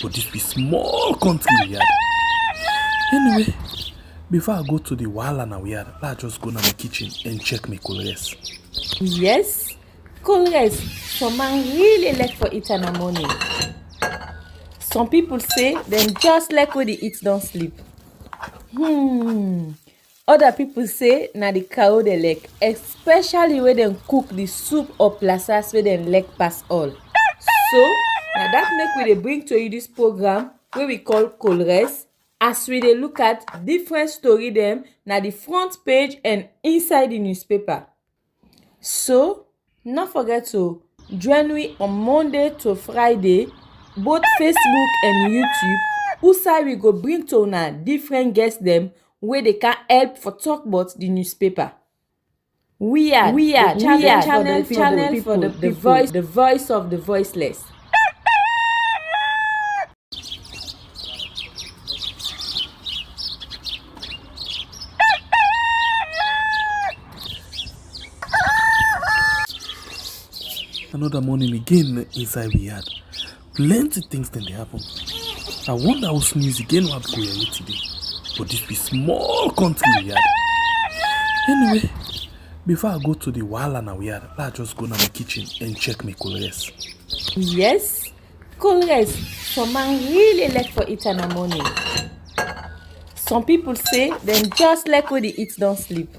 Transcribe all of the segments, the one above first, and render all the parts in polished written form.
but this be small country we had. Anyway, before I go to the wahala we had, let's just go to my kitchen and check my colors. Yes, colors. Some man really like for eat in the morning. Some people say them just like when they eat don't sleep. Other people say na the cow they like, especially when them cook the soup or plasas where them like pass all. So now that make we dey bring to you this program wey we call Colres, as we dey look at different story them na the front page and inside the newspaper. So not forget to join me on Monday to Friday, both Facebook and YouTube, who we go bring to una different guests them where they can help for talk about the newspaper. We are channel for the voice of the voiceless. Another morning again inside we had. Plenty things then they happen. I wonder how sneeze again what go here today. But this be small country we had. Anyway, before I go to the wahala we had, let's just go to my kitchen and check my colors. Yes, colors. Some man really like for eat in the morning. Some people say them just like when they eat don't sleep.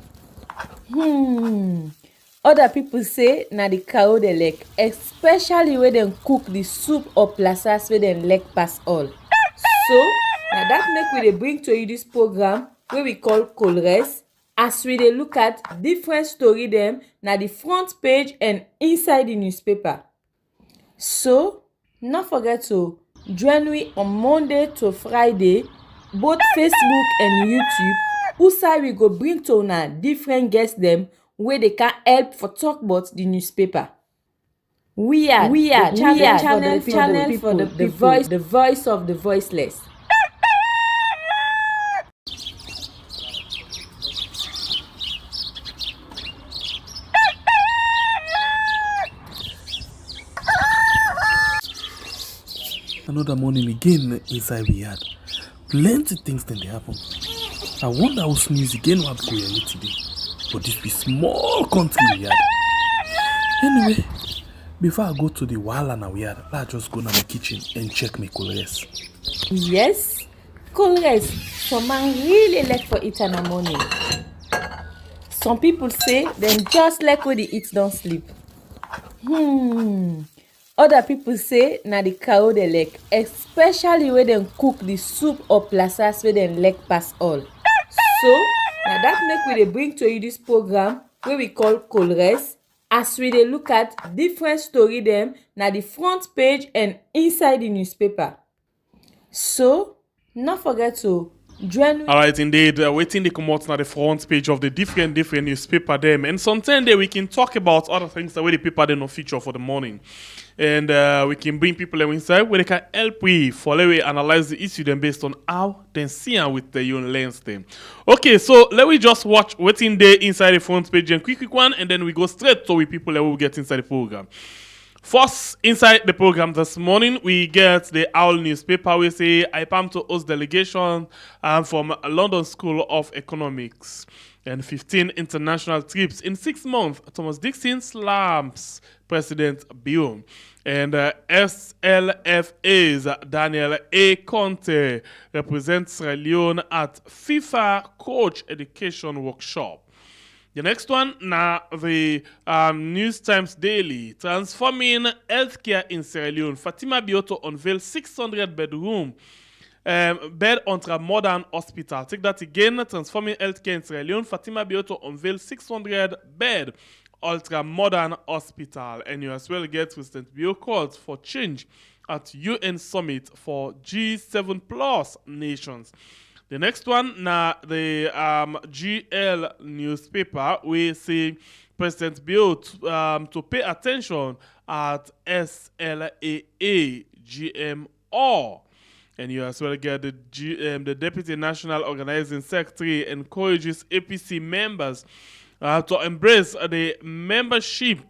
Other people say na the cow they like, especially when them cook the soup or plasas where them like pass all. So now that make we dey bring to you this program where we call Colres, as we dey look at different story them na the front page and inside the newspaper. So not forget to join me on Monday to Friday, both Facebook and YouTube, who we go bring to una different guests them where they can help for talk about the newspaper. We are channel for the voice of the voiceless. Another morning again inside we had. Plenty things then they happen. I wonder how sneeze again what go here today. But this be small country we had. Anyway, before I go to the wahala we had, let's just go to my kitchen and check my colors. Yes, colors. Some man really like for eat in the morning. Some people say them just like when they eat don't sleep. Other people say na the cow they like, especially when them cook the soup or plasas where them like pass all. So now that make we dey bring to you this program where we call Colres, as we dey look at different story them na the front page and inside the newspaper. So not forget to join me. Alright, indeed, waiting to come out na the front page of the different newspaper them, and sometimes we can talk about other things that way the paper they no feature for the morning. And we can bring people inside where they can help we follow we analyze the issue them based on how they see them with their own lens them. Okay, so let me just watch what's in there inside the front page and quick one, and then we go straight to we people that will get inside the program. First, inside the program this morning, we get the Owl newspaper. We say IPAM to host delegation from London School of Economics and 15 international trips in 6 months. Thomas Dixon slams President Bill. And SLFA's Daniel A. Conte represents Sierra Leone at FIFA Coach Education Workshop. The next one, now the News Times Daily. Transforming healthcare in Sierra Leone. Fatima Bioto unveils 600 bedroom bed onto a modern hospital. Take that again. Transforming healthcare in Sierra Leone. Fatima Bioto unveils 600 bed ultra modern hospital. And you as well get President Bio calls for change at UN Summit for G7 plus nations. The next one, now the GL newspaper, we see President Bill to pay attention at SLAA GMO. And you as well get the Deputy National Organizing Secretary encourages APC members to embrace the membership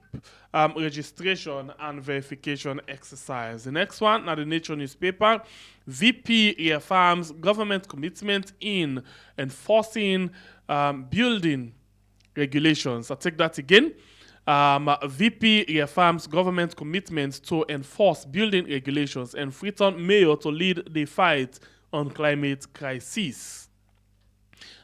registration and verification exercise. The next one, now the Nature newspaper, VP reaffirms government commitment in enforcing building regulations. I'll take that again. VP reaffirms government commitment to enforce building regulations and Freetown Mayor to lead the fight on climate crisis.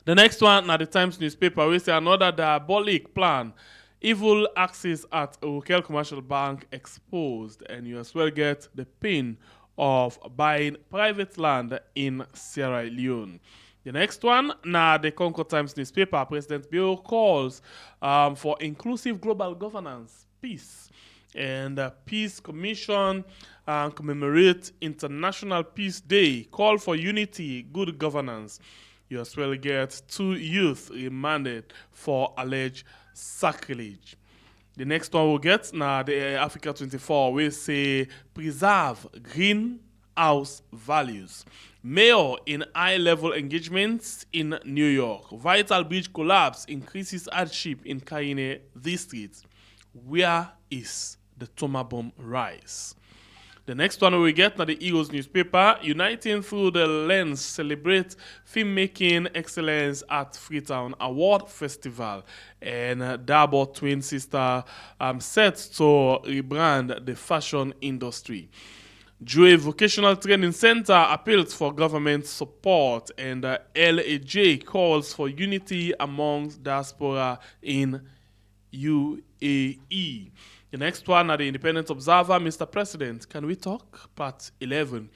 The next one, now the Times newspaper, we say another diabolic plan. Evil axis at Rokel Commercial Bank exposed, and you as well get the pain of buying private land in Sierra Leone. The next one, now the Concord Times newspaper, President Bill calls for inclusive global governance, peace, and Peace Commission commemorate International Peace Day, call for unity, good governance. You as well get 2 youth remanded for alleged sacrilege. The next one we'll get, now the Africa 24, we say preserve greenhouse values. Mayor in high-level engagements in New York. Vital bridge collapse increases hardship in Kaine district. Where is the Torma Bum rise? The next one we get, now the Eagles newspaper, Uniting Through the Lens celebrate filmmaking excellence at Freetown Award Festival. And Dabo twin sister set to rebrand the fashion industry. Joy Vocational Training Center appeals for government support, and LAJ calls for unity amongst diaspora in UAE. The next one at the Independent Observer, Mr. President, can we talk? Part 11.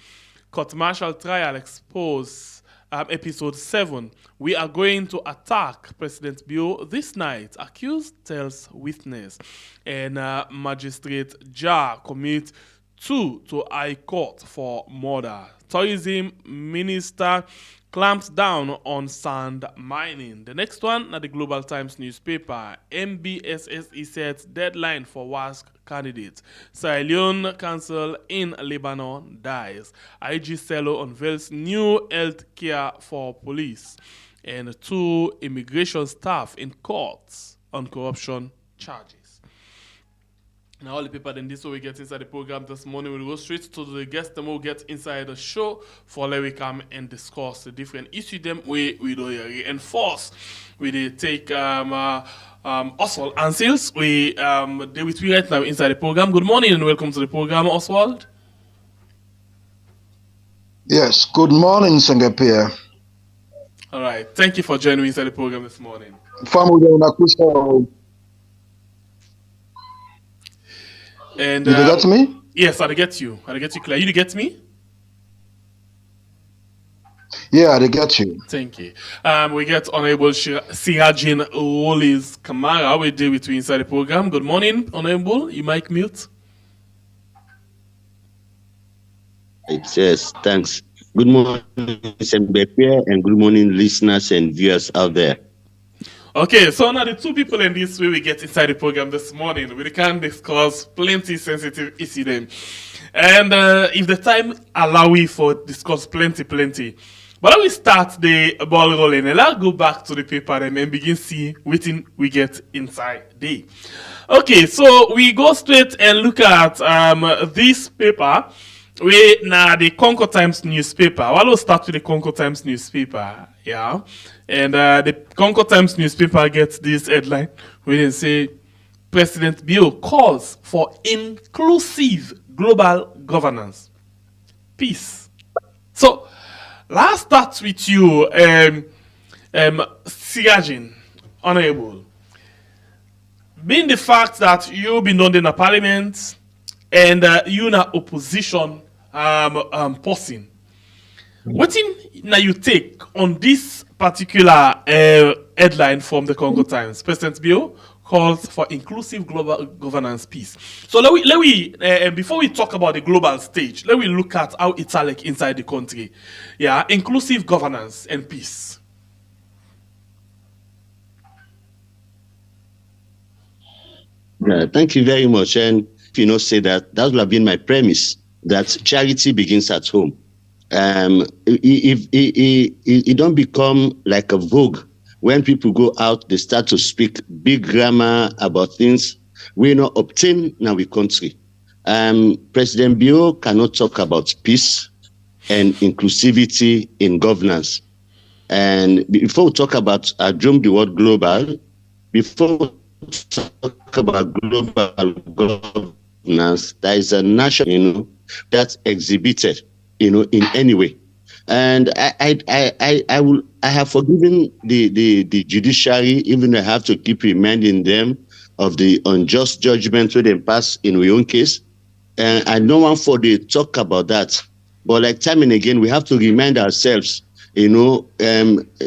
Court Martial Trial Expose, Episode 7. We are going to attack President Bio this night. Accused tells witness. And Magistrate Jar commit 2 to High Court for murder. Tourism Minister clamps down on sand mining. The next one, at the Global Times newspaper, MBSSE sets deadline for WASC candidates. Sierra Leone Council in Lebanon dies. IG Cello unveils new health care for police. And 2 immigration staff in courts on corruption charges. Now all the people in this way we get inside the program this morning. We'll go straight to the guest and we'll get inside the show for let we come and discuss the different issues them we do reinforce. We take Oswald Ansels. We they with me right now inside the program. Good morning and welcome to the program, Oswald. Yes, good morning, Singapore. All right. Thank you for joining me inside the program this morning. And did you get me? Yes, I get you. I get you clear. You get me? Yeah, I get you. Thank you. We get Honorable Sirajin Rollis Kamara. We deal with you inside the program. Good morning, Honorable. You mic mute. Yes, thanks. Good morning, Sembepia, and good morning, listeners and viewers out there. Okay, so now the 2 people in this way we get inside the program this morning. We can discuss plenty sensitive issues then. And if the time allow we for discuss plenty. But let we start the ball rolling and let's go back to the paper and begin see what we get inside there. Okay, so we go straight and look at this paper. We now the Concord Times newspaper. Well, we'll start with the Concord Times newspaper. Yeah. And the Concord Times newspaper gets this headline where they say President Bio calls for inclusive global governance. Peace. So let's start with you, Sirajin, Honorable. Being the fact that you've been under the parliament and you're in opposition person, what now you take on this particular headline from the Congo Times? President Bio calls for inclusive global governance peace. So let we before we talk about the global stage, let we look at how it's like inside the country. Yeah, inclusive governance and peace. Yeah, thank you very much. And say that would have been my premise, that charity begins at home. If it don't become like a vogue when people go out, they start to speak big grammar about things we not obtain now we country. President Bio cannot talk about peace and inclusivity in governance. And before we talk about the word global, before we talk about global governance, there is a national, that's exhibited, in any way. And I have forgiven the judiciary, even though I have to keep reminding them of the unjust judgment that they pass in our own case. And I don't want for the talk about that. But like time and again, we have to remind ourselves, and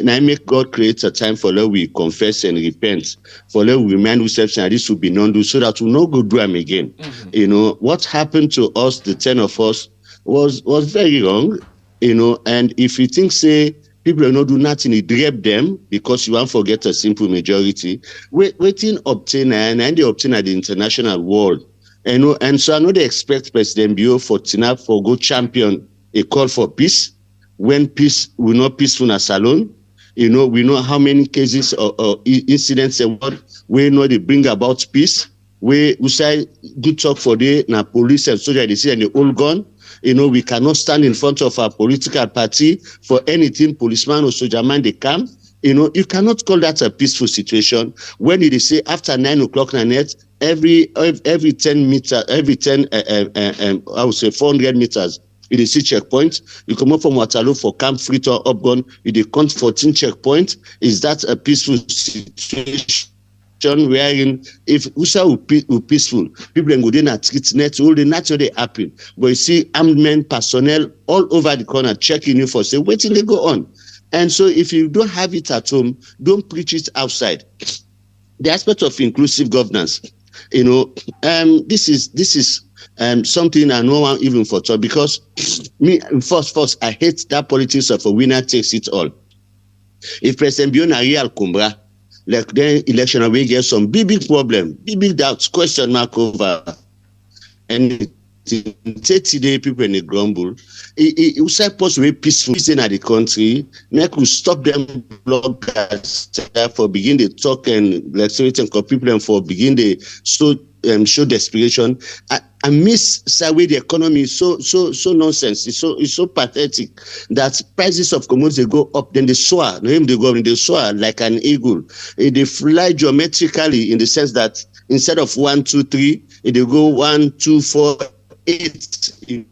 I make God create a time for let we confess and repent, for let we remind ourselves that this will be non-do, so that we no go do them again. Mm-hmm. What happened to us, the 10 of us, was very wrong, and if you think, say, people are not do nothing, you drape them because you want to forget a simple majority, waiting obtain, and they obtain at the international world. And so I know they expect President Bio for TINAP for go champion a call for peace, when peace will not peaceful as alone. We know how many cases or incidents and what we know they bring about peace. We say good talk for the now police and soldier they see and the old gun. We cannot stand in front of our political party for anything policeman or soldier man they come. You cannot call that a peaceful situation when they say after 9 o'clock na net, every 10 meters, I would say 400 meters, it is a checkpoint. You come up from Waterloo for Camp Fritter Upgun, you count 14 checkpoints. Is that a peaceful situation? Wherein if USA will peaceful, people go in at street net, all the naturally happen. But you see armed men, personnel all over the corner checking you for say, wait till they go on. And so if you don't have it at home, don't preach it outside. The aspect of inclusive governance, this is something I know one even for talk, because me first I hate that politics of a winner takes it all. If President Biona real Kumbra, like then election we get some big problem, big doubts, question mark over, and 30 days people in the grumble. It was supposed to be peaceful in the country. Make we stop them bloggers for begin to talk and lecturate and call people and for begin to show desperation. I miss the the economy is so nonsense. It's so pathetic that prices of commodities they go up, then they soar. They go they soar like an eagle. They fly geometrically in the sense that instead of 1, 2, 3, they go 1, 2, 4, 8.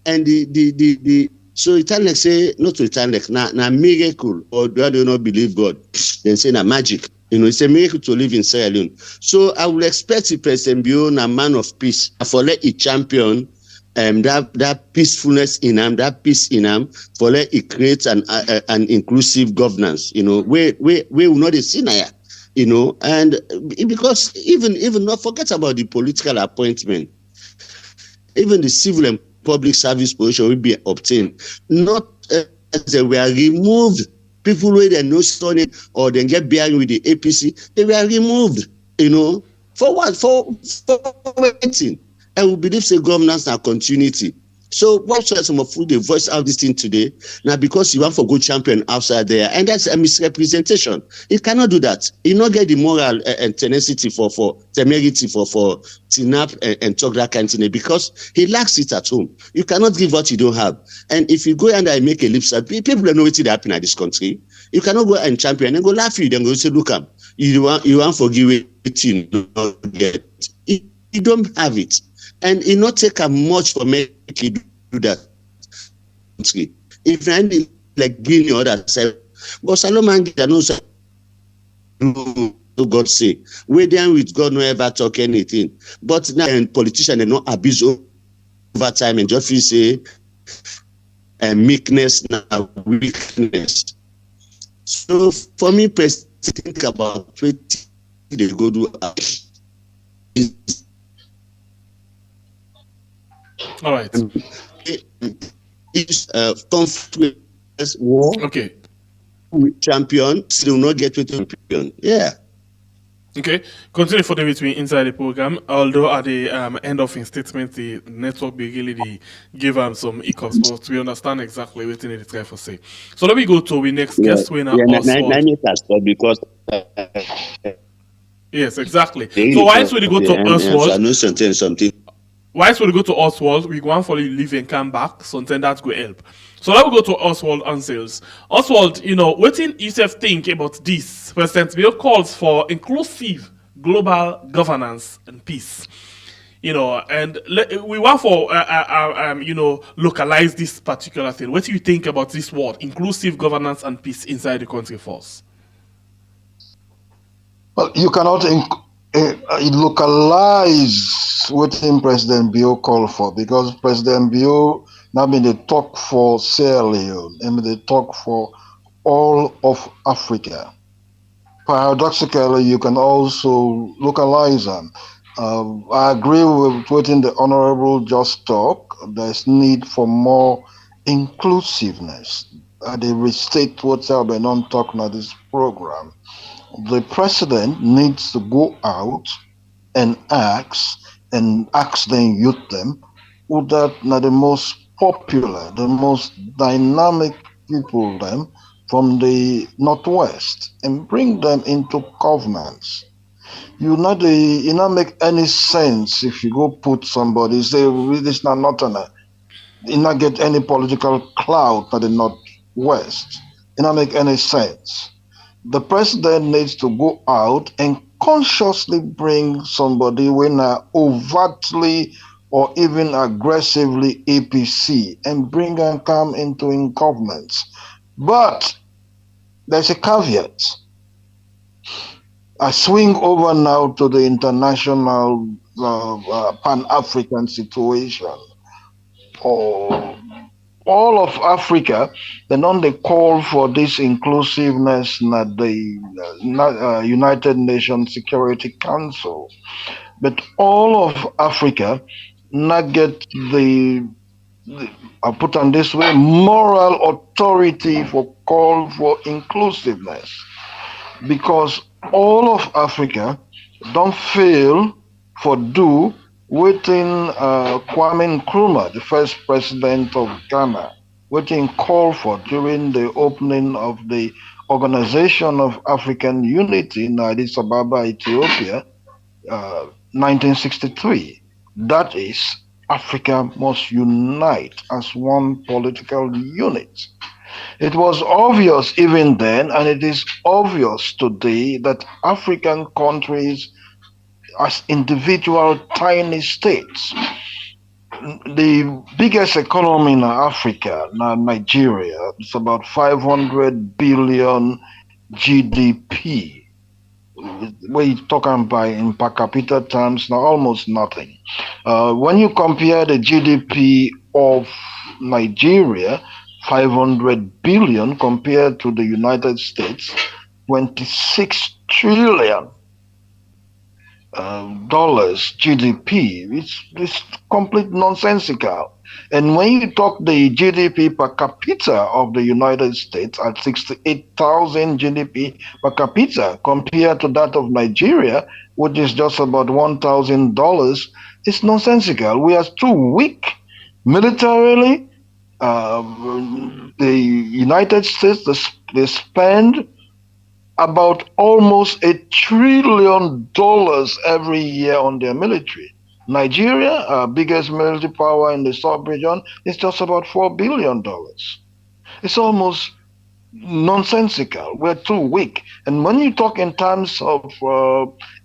And so Italian say not to Italian na miracle, or do they not believe God? Then say na magic. It's a miracle to live in Sierra Leone. So I will expect the President Bio, a man of peace, for let it champion that peacefulness in him, that peace in him, for let it create an inclusive governance. We will not see now. And because even not forget about the political appointment, even the civil and public service position will be obtained. Not as they were removed. People who they know Sony or they get bearing with the APC, they were removed. For what? For waiting. And we believe the governance and continuity. So what's some of they voice out this thing today? Now because you want for good champion outside there, and that's a misrepresentation. He cannot do that. He not get the moral and tenacity for temerity for TINAP and talk that kind of thing because he lacks it at home. You cannot give what you don't have. And if you go and I make a lip service, people don't know what is happening in this country. You cannot go and champion and go laugh at you, then go say, look up. You want forgive it, you not get. You don't have it. And it not take a much for me to do that. If I need like Guinea or that side, but Solomon knows God say, we then with God no ever talk anything. But now and politicians they not abuse over time and just feel say meekness now weakness. So for me, think about what they go do. All right. It's conflict war. Okay. Champion still not get with champion. Yeah. Okay. Continue for the between inside the program. Although at the end of his statement, the network really give him some hiccups, but we understand exactly what they try to say. So let me go to the next guest winner. Because Yes, exactly. They So really why should we go to and so I Oswald? know something. Why should we go to Oswald? We go on for leave and come back. Something that's going to help. So let me go to Oswald answers. Oswald, what do you think about this? President Bill calls for inclusive global governance and peace. And we want for localize this particular thing. What do you think about this word, inclusive governance and peace inside the country first? Well, you cannot localize what President Bio called for, because President Bio now been the talk for Sierra Leone and the talk for all of Africa. Paradoxically, you can also localize them. I agree with what the Honorable just talk. There's need for more inclusiveness. They restate what's been on talking about this program. The president needs to go out and ask the youth them who that are the most popular, the most dynamic people them from the Northwest, and bring them into governance. You not make any sense if you go put somebody, say this not Northerner, you not get any political clout at the Northwest. It not make any sense. The president needs to go out and consciously bring somebody when overtly or even aggressively APC and bring and come into in governments. But there's a caveat. I swing over now to the international Pan-African situation. All of Africa, then on the call for this inclusiveness at the United Nations Security Council. But all of Africa not get I'll put on this way, moral authority for call for inclusiveness. Because all of Africa don't feel for do within Kwame Nkrumah, the first president of Ghana, waiting call for during the opening of the Organization of African Unity in Addis Ababa, Ethiopia, 1963. That is, Africa must unite as one political unit. It was obvious even then, and it is obvious today, that African countries as individual tiny states. The biggest economy in Africa, now Nigeria, is about 500 billion GDP. We're talking about in per capita terms, now almost nothing. When you compare the GDP of Nigeria, 500 billion, compared to the United States, 26 trillion dollars GDP. It's complete nonsensical. And when you talk the GDP per capita of the United States at 68,000 GDP per capita compared to that of Nigeria, which is just about $1,000, it's nonsensical. We are too weak militarily. The United States, they spend about almost $1 trillion every year on their military. Nigeria, our biggest military power in the sub-region, is just about $4 billion. It's almost nonsensical. We're too weak. And when you talk in terms of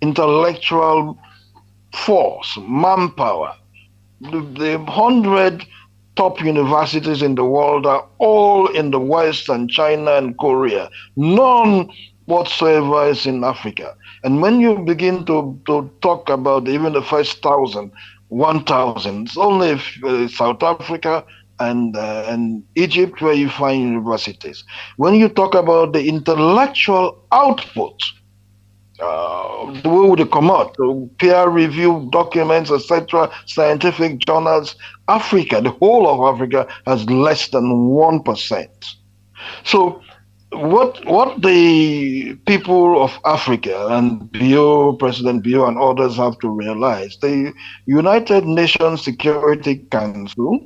intellectual force, manpower, the 100 top universities in the world are all in the West and China and Korea. None whatsoever is in Africa. And when you begin to talk about even the first 1,000, it's only South Africa and Egypt where you find universities. When you talk about the intellectual output, the way they come out, peer-reviewed documents, etc., scientific journals, Africa, the whole of Africa, has less than 1%. So what the people of Africa and President Bio and others have to realize, the United Nations Security Council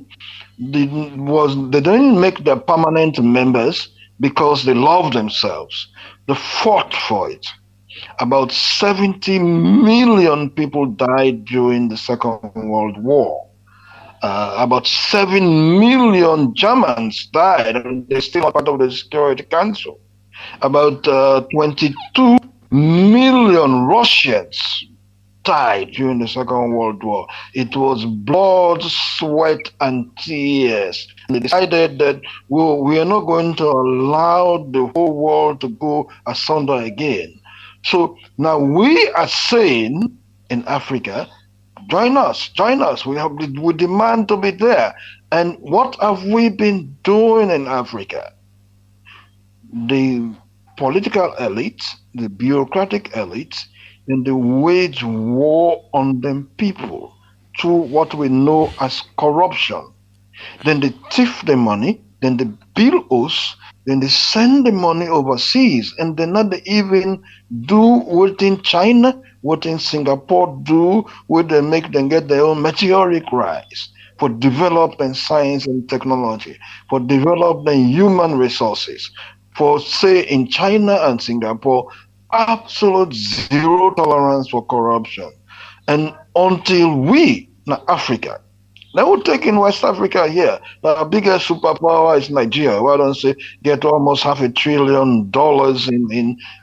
they didn't make them permanent members because they love themselves. They fought for it. About 70 million people died during the Second World War. About 7 million Germans died, and they're still not part of the Security Council. About 22 million Russians died during the Second World War. It was blood, sweat, and tears. And they decided that we are not going to allow the whole world to go asunder again. So now we are saying in Africa, join us, join us. We demand to be there. And what have we been doing in Africa? The political elites, the bureaucratic elites, and they wage war on them people through what we know as corruption. Then they thief the money, then they bill us, then they send the money overseas, and they not even do what in China, what in Singapore do, where they make them get their own meteoric rise for development science and technology, for development human resources, for say in China and Singapore, absolute zero tolerance for corruption. And until we, now Africa, now we'll take in West Africa here. The biggest superpower is Nigeria. Why don't they get almost $500 billion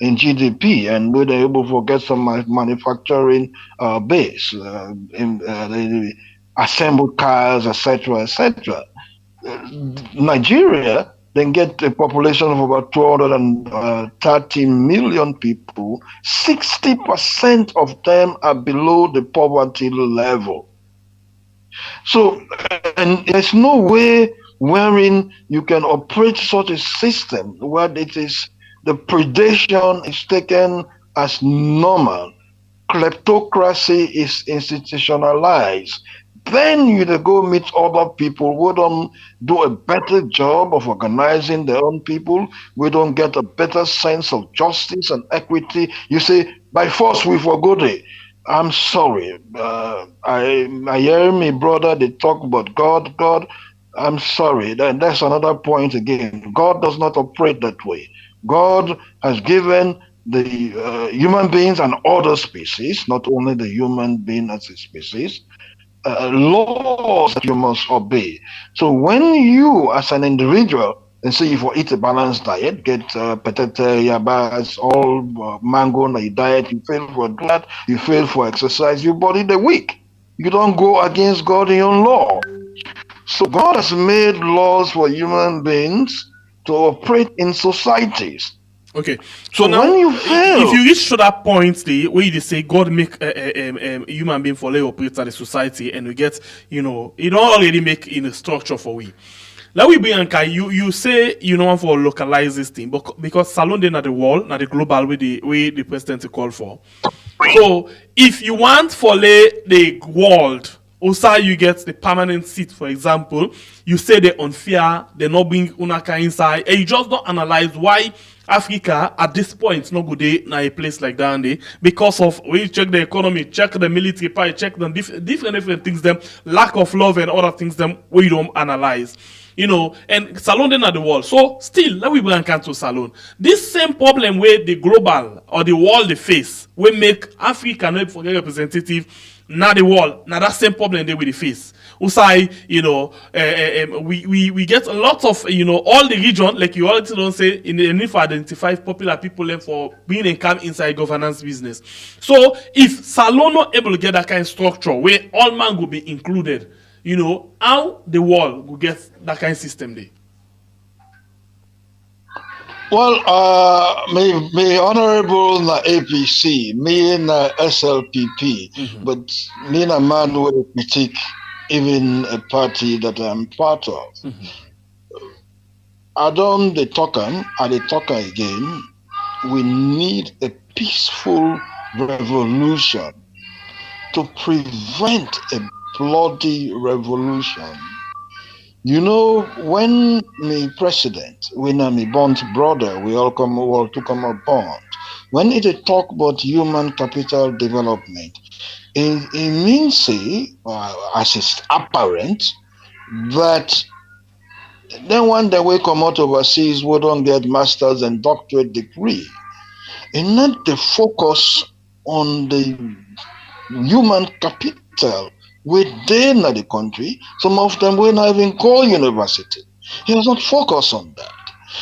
in GDP, and we're able to get some manufacturing base, the assembled cars, etc., etc. Nigeria then get a population of about 230 million people. 60% of them are below the poverty level. So, and there's no way wherein you can operate such a system where it is the predation is taken as normal, kleptocracy is institutionalized. Then you go meet other people who don't do a better job of organizing their own people. We don't get a better sense of justice and equity. You say, by force we forgot it. I'm sorry. I hear my brother, they talk about God. God, I'm sorry. That's another point again. God does not operate that way. God has given the human beings and other species, not only the human being as a species, laws that you must obey. So when you, as an individual, and say if you eat a balanced diet, get potato, yabas, all mango in your diet, you fail for that, you fail for exercise, your body the weak. You don't go against God in your law. So God has made laws for human beings to operate in societies. Okay, so now when you fail, if you reach to that point, the way they say God make a human being for lay operate at the society, and we get, you know, it don't already make in a structure for we. Let we be Anka, you say you know for localize this thing, but because Salon then at the wall, not the global way the president call for. So if you want for lay the world, also you get the permanent seat, for example, you say they're unfair, they're not being unaka inside, and you just don't analyze why Africa at this point no good day na a place like that and because of we check the economy, check the military part, check them different things, them lack of love and other things them we don't analyze. You know, and Salon then at the world. So still, let we bring to Salon. This same problem where the global or the world they face, we make Africa not forget representative, not the world, now that same problem they will face. Usai, you know, we get a lot of, you know, all the region, like you already don't say, in the need for identify popular people for being and come inside governance business. So if Salon not able to get that kind of structure where all man will be included, you know, how the world will get that kind of system there? Well, me honorable na APC, me na SLPP, but me na man will critique even a party that I'm part of. I don't the talker, I the talker again. We need a peaceful revolution to prevent a bloody revolution. You know, when me president, when me bond brother, we all to come up bond. When it talk about human capital development, it means as it's apparent that then one day we come out overseas, we don't get masters and doctorate degree. and not the focus on the human capital within the country. Some of them will not even go university. He has not focused on that.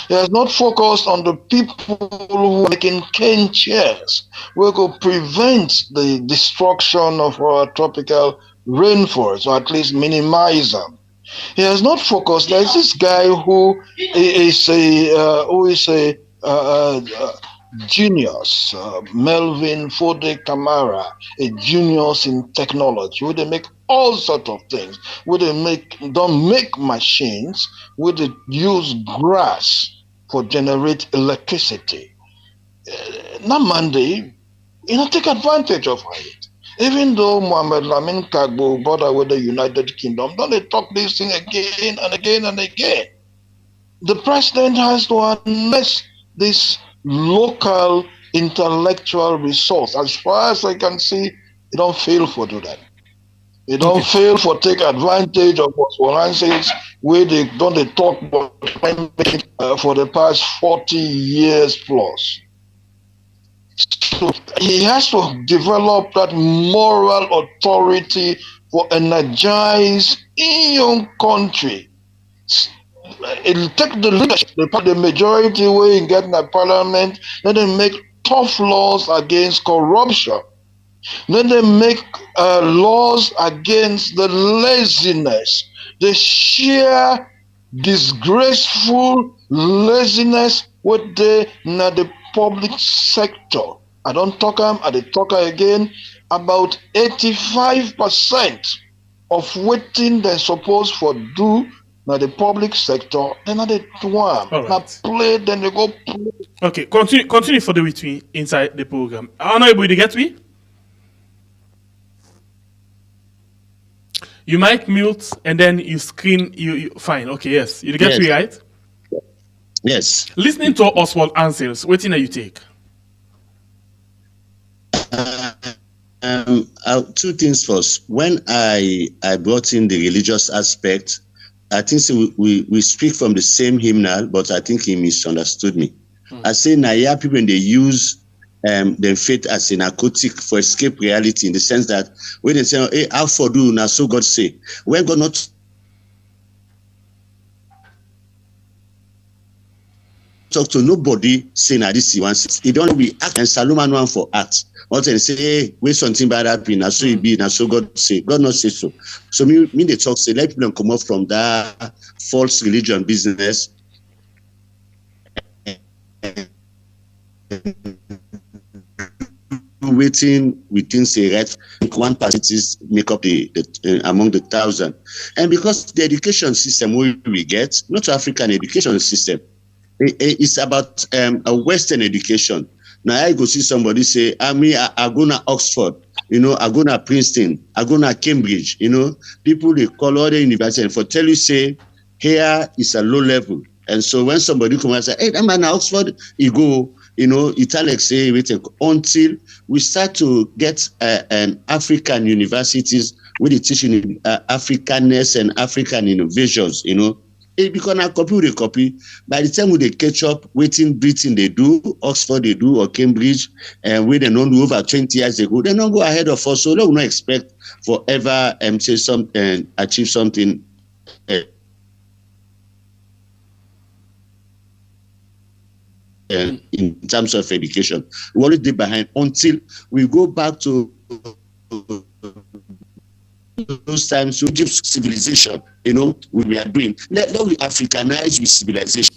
He has not focused on the people who are making cane chairs. We could prevent the destruction of our tropical rainforests, or at least minimize them. He has not focused. There's this guy who is a genius, Melvin Fode Camara, a genius in technology, where they make all sorts of things, where they don't make machines, where they use grass for generate electricity. Namandi, take advantage of it. Even though Mohamed Lamin Kagbo border with the United Kingdom, don't they talk this thing again and again and again? The president has to harness this local intellectual resource. As far as I can see, he don't fail for do that. He don't fail for take advantage of what Warren says, where they talk about for the past 40 years plus. So he has to develop that moral authority for energize in your country. It'll take the leadership, the majority way in getting a parliament, let them make tough laws against corruption. Let them make laws against the laziness, the sheer disgraceful laziness with the public sector. I don't talk again about 85% of what they're supposed for do now the public sector, then they do now play, then they go play. Okay, continue for the with me inside the program. Honorable, you get me? You might mute and then you screen you fine. Okay, yes. You get me, right? Yes. Listening to Oswald answers, what thing you take? Two things first. When I brought in the religious aspect, I think we speak from the same hymnal, but I think he misunderstood me. I say Naya people when they use their faith as a narcotic for escape reality, in the sense that when they say, hey, how for do now so God say, when God not talk to nobody saying that this he wants, he don't be act and Salomon one for act. Once they say, hey, wait something bad happen, now so it be, now so God say, God not say so. So me they talk say, let people come up from that false religion business. Waiting within say right, one percentage make up the among the 1,000, and because the education system we get, not African education system, it's about a Western education. Now I go see somebody say, I go to Oxford, I go to Princeton, I go to Cambridge, people they call all the university and for tell you say here is a low level, and so when somebody come and say, hey, that man at Oxford, you go. Italics say waiting until we start to get an African universities with the teaching Africanness and African innovations, it become a copy with a copy. By the time we they catch up, waiting Britain they do, Oxford they do, or Cambridge, and we they don't do over 20 years ago, they don't go ahead of us, so they will not expect forever say something achieve something. In terms of education, we already did behind until we go back to those times with civilization. We are doing. Let we Africanize with civilization.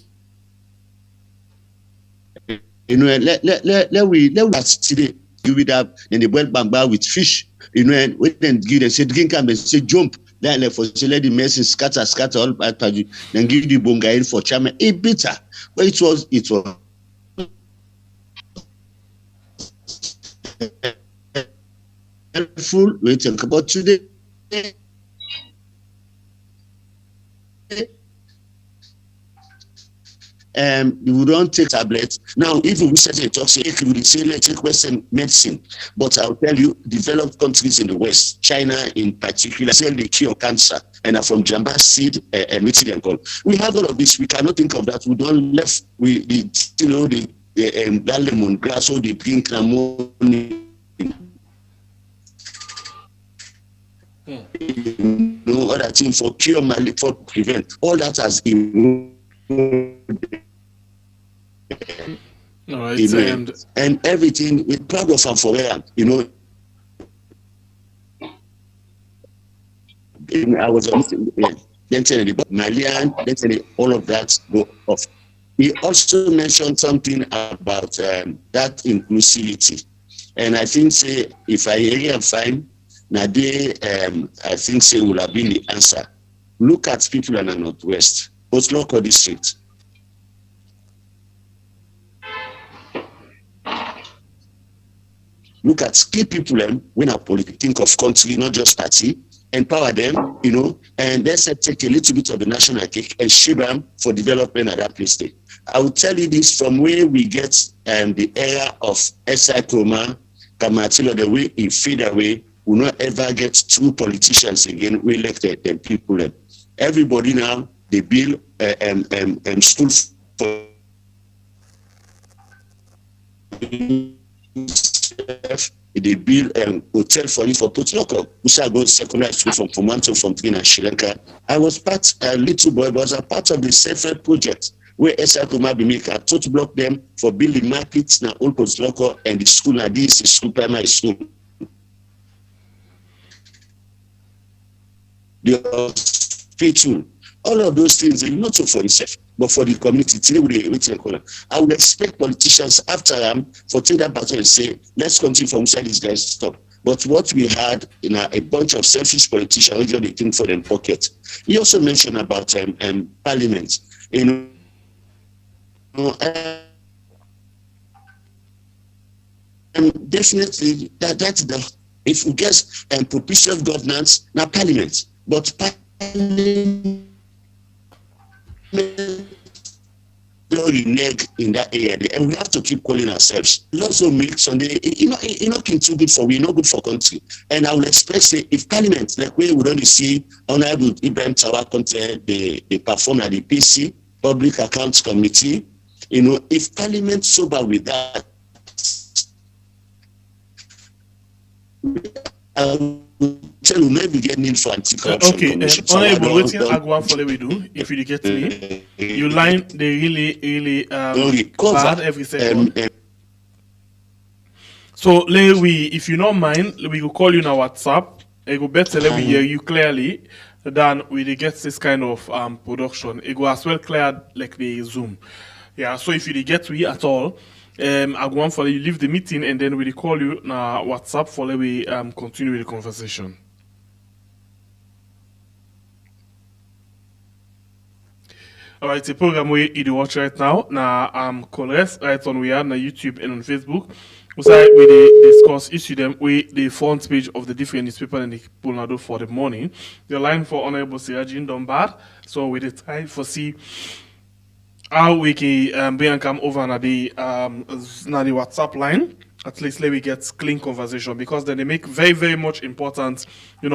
Let we today you would have in the well bamba with fish. And we then give them say drink and say jump. Then let for say let the medicine scatter all back. Then give the bonga for chairman. A bitter, but it was. Helpful. We talk about today. You don't take tablets. Now, if we say talk, say we say let's take Western medicine, but I'll tell you, developed countries in the West, China in particular, say they cure cancer and are from jamba seed and meat and call. We have all of this. We cannot think of that. We don't left. The that lemongrass, so they bring money. Other things for cure, for prevent. All that has all right, and everything. We're proud of our forever. I was then telling the Malian, then telling all of that go off. He also mentioned something about that inclusivity, and I think say if I hear and find Nade, I think say will have been the answer. Look at people in the Northwest, both local districts. Look at key people when a politics think of country, not just party, empower them, and let's take a little bit of the national cake and shape them for development at that place. I will tell you this from where we get the era of SI Torma, Kamatilo, the way in feed away, will not ever get two politicians again. We elected them people. Everybody now they build school for they build hotel for you for Potloco. We shall go secondary school from Fomanto, from Tina, Sri Lanka. I was a little boy, was a part of the self-help project where Esakuma Bimika taught block them for building markets na old Potloco and the school na this is school primary school. The hospital, all of those things are not so for yourself, but for the community. Today, I would expect politicians after them for take that battle and say, let's continue from where these guys stop. But what we had in a bunch of selfish politicians, they think for them pocket. He also mentioned about parliament. Definitely that's the if we get propitious governance, now parliament, but parliament renege in that area, and we have to keep calling ourselves. We also make Sunday, not too good for we, not good for country. And I will express it if Parliament, like we would only see Honorable Ibrahim Tawa content, they perform at the PC Public Accounts Committee. If Parliament sober with that, tell you maybe get need for anti-corruption. Okay, honorable, waiting Agua follow we do. If you get me, you line they really bad every second. So if you don't mind, we will call you on our WhatsApp. It go better let we hear you clearly than we get this kind of production. It go as well clear like the Zoom. Yeah, so if you get we at all, I go on for you leave the meeting and then we call you on WhatsApp for let we continue with the conversation. Alright, the program we watch right now. Now Colres right on we are on YouTube and on Facebook. We discuss issue them with the front page of the different newspaper and the Polnado for the morning. The line for Honorable Sirajin done bad. So we try for see how we can bring and come over na the WhatsApp line. At least let we get clean conversation because then they make very, very much important,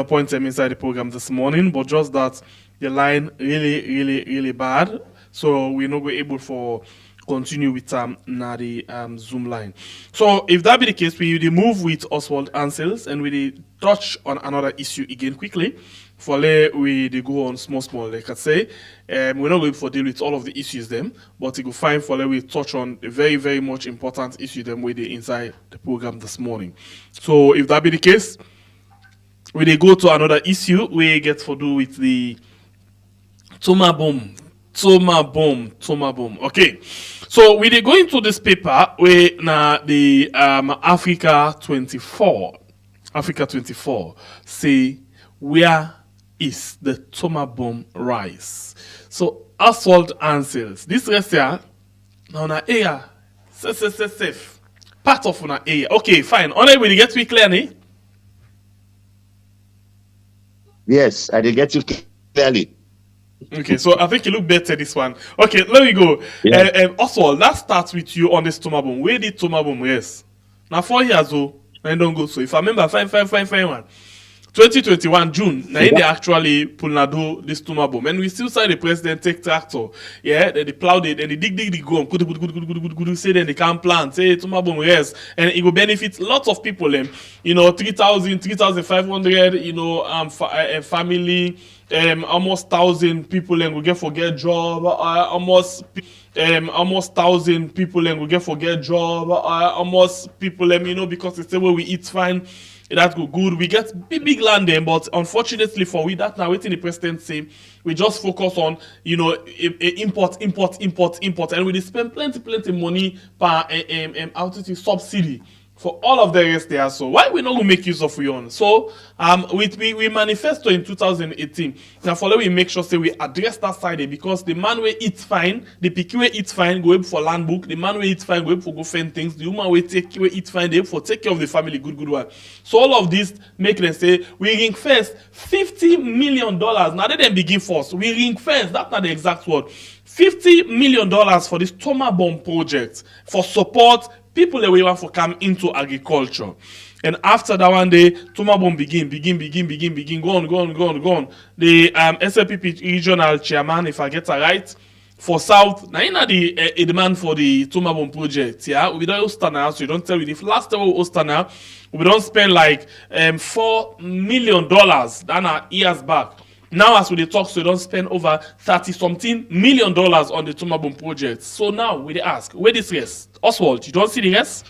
points them inside the program this morning. But just that the line really bad. So we're not able for continue with the Zoom line. So if that be the case, we will move with Oswald Ansels and we touch on another issue again quickly. For we go on small, like I say. We're not going to deal with all of the issues them, but it go fine for we touch on a very, very much important issue them with the inside the program this morning. So if that be the case, we go to another issue we get to do with the Torma Bum. Okay. So we go into this paper where the Africa 24 say where is the Torma Bum rise? So Oswald Ansels, this rest here now na area safe part of una area. Okay, fine. Only will get me clearly. Yes, I did get you clearly. Okay, so I think you look better this one. Okay, let me go. Yeah. Oswald, let's start with you on this Torma Bum. Where did Torma Bum rest? Now 4 years old, I don't go. So if I remember, fine one. 2021 June, now they actually pull nado this Torma Bum, and we still saw the president take tractor, yeah, then they plowed it, and they dig the ground, say then they can plant, say Torma Bum yes, and it will benefit lots of people, 3,000, 3,500, family, almost 1,000 people and we get forget job, almost 1,000 people and we get forget job, almost people, because they say where we eat fine. That go good. We get big land there, but unfortunately for we that now waiting the president say we just focus on import, and we spend plenty money per altitude subsidy for all of the rest there. So why we not gonna make use of we on? So we manifesto in 2018. Now for we make sure say we address that side because the man way eats fine, the picky way eats fine, go for land book, the man way eats fine, go for go fend things, the woman way eat fine, they for take care of the family, good one. So all of this make them say we ring first $50 million. Now they then begin first. We ring first, that's not the exact word. $50 million for this Torma Bum project for support people that we want to come into agriculture. And after that one day, Torma Bum begin, go on. The SLPP regional chairman, if I get it right, for South, now in the demand for the Torma Bum project, yeah, we don't host now, so you don't tell me if last time we host now, we don't spend like $4 million, that are years back. Now, as we talk, so we don't spend over $30-something million on the Torma Bum project. So now we ask, where this rest? Oswald, you don't see the rest?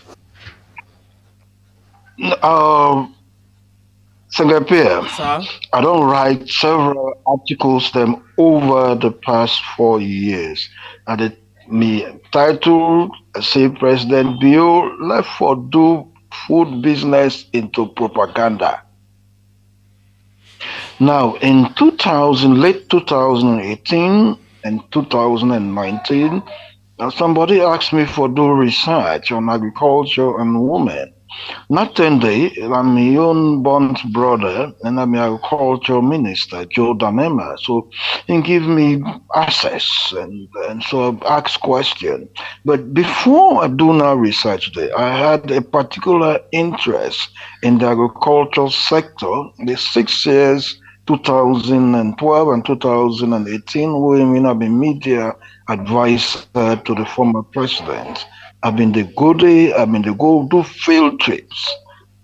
Singapore, Sir? I don't write several articles them over the past 4 years. And me title say President Bill left for do food business into propaganda. Now, in late 2018 and 2019, somebody asked me for do research on agriculture and women. Not 10 days, I'm my own born brother and I'm the agriculture minister, Joe Danema. So he give me access and so I ask question. But before I do now research there, I had a particular interest in the agricultural sector. The 6 years 2012 and 2018, when I've been media advisor to the former president. I've been the goodie, I've been the go do field trips.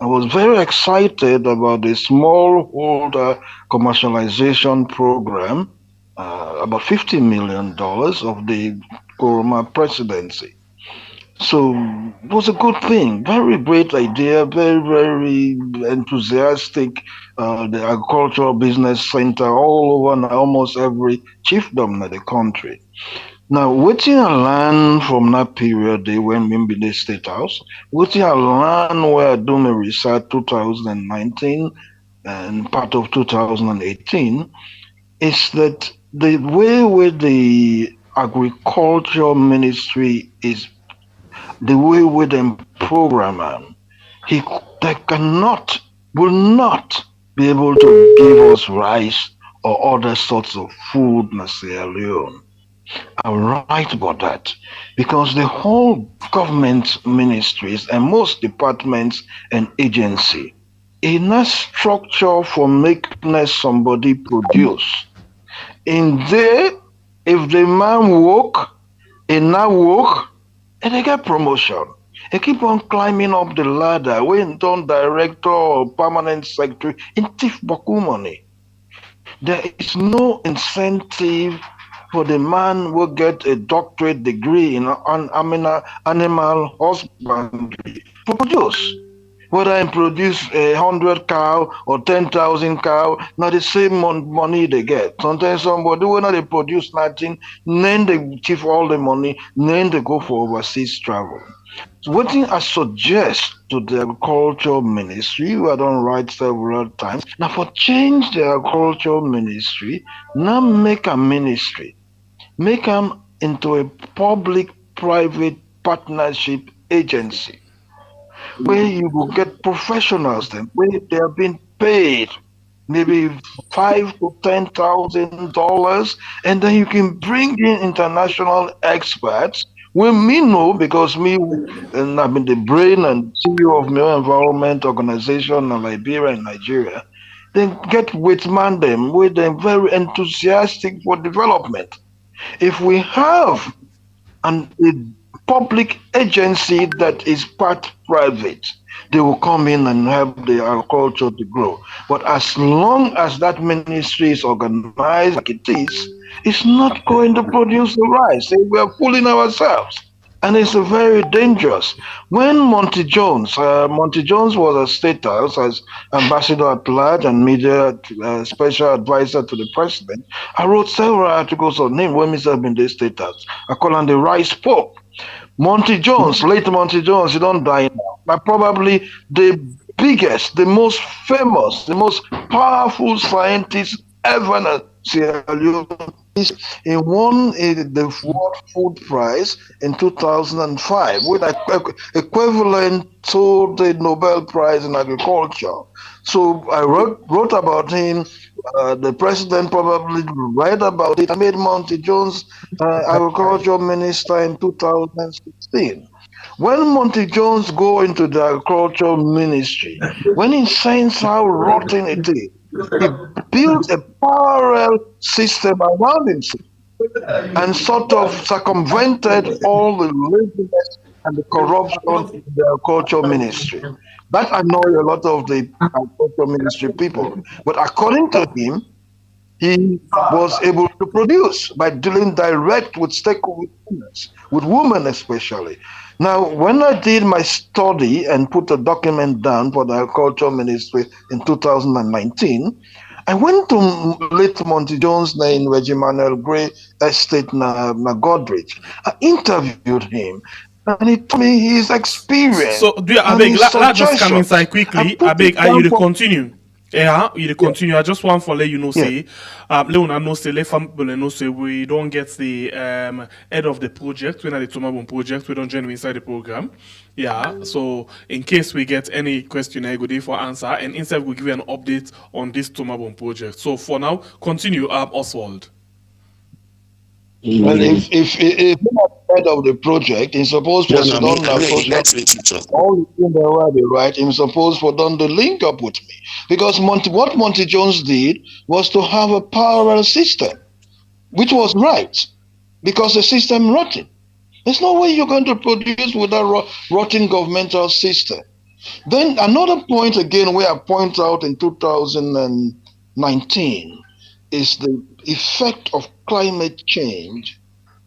I was very excited about the smallholder commercialization program, about $50 million of the Torma presidency. So it was a good thing, very great idea, very enthusiastic. The agricultural business center all over almost every chiefdom in the country. Now, what I learned from that period, they went in the State House, what I learned where I do my research 2019 and part of 2018 is that the way with the agriculture ministry is the way with them program, they will not be able to give us rice or other sorts of food in Sierra Leone. I'm right about that because the whole government ministries and most departments and agency in a structure for making somebody produce. In there, if the man work, and not work, and they get promotion. They keep on climbing up the ladder. When done director or permanent secretary, in thief baku money. There is no incentive for the man who get a doctorate degree in animal husbandry to produce. Whether he produce 100 cow or 10,000 cow, not the same money they get. Sometimes somebody when they produce nothing, then they chief all the money, then they go for overseas travel. So what I suggest to the agriculture ministry, who I don't write several times, now for change the agriculture ministry, now make a ministry, make them into a public-private partnership agency, where you will get professionals then, where they have been paid maybe $5,000 to $10,000, and then you can bring in international experts. Well, me know because me and I've been the brain and CEO of my environment organization in Liberia and Nigeria. they get with man them, with them very enthusiastic for development. If we have a public agency that is part private, they will come in and help the agriculture to grow. But as long as that ministry is organized like it is, it's not going to produce the rice. We are fooling ourselves. And it's very dangerous. When Monty Jones was a state house as ambassador at large and media special advisor to the president, I wrote several articles on him when Mr. Binde state house. I call him the rice pope. Monty Jones, late Monty Jones, he don't die now, but probably the biggest, the most famous, the most powerful scientist ever in Sierra Leone. He won the World Food Prize in 2005, with equivalent to the Nobel Prize in Agriculture. So I wrote about him. The president probably read about it. I made Monty Jones agriculture minister in 2016. When Monty Jones go into the agriculture ministry, when he senses how rotten it is, he built a parallel system around himself and sort of circumvented all the laziness and the corruption in the agriculture ministry. That annoyed a lot of the agriculture ministry people. But according to him, he was able to produce by dealing direct with stakeholders, with women especially. Now, when I did my study and put a document down for the agriculture ministry in 2019, I went to late Monty Jones in Reggie Manuel Gray estate na Godrich. I interviewed him and he told me his experience. So, do you, Abeg, let's just come inside quickly. Abeg, are you to continue? Yeah, you continue. I just want to let you know, say, Leona know say, let family know say, we don't get the head of the project. We're not the Torma Bum project. We don't join inside the program. Yeah, so in case we get any question, I go there for answer, and instead we'll give you an update on this Torma Bum project. So for now, continue, Oswald. Well, if he's not head of the project, he's supposed to sit on the all in the way, right? He's supposed to done the link up with me. Because what Monty Jones did was to have a parallel system, which was right, because the system rotten. There's no way you're going to produce with that rotten governmental system. Then another point again where I point out in 2019 is the effect of climate change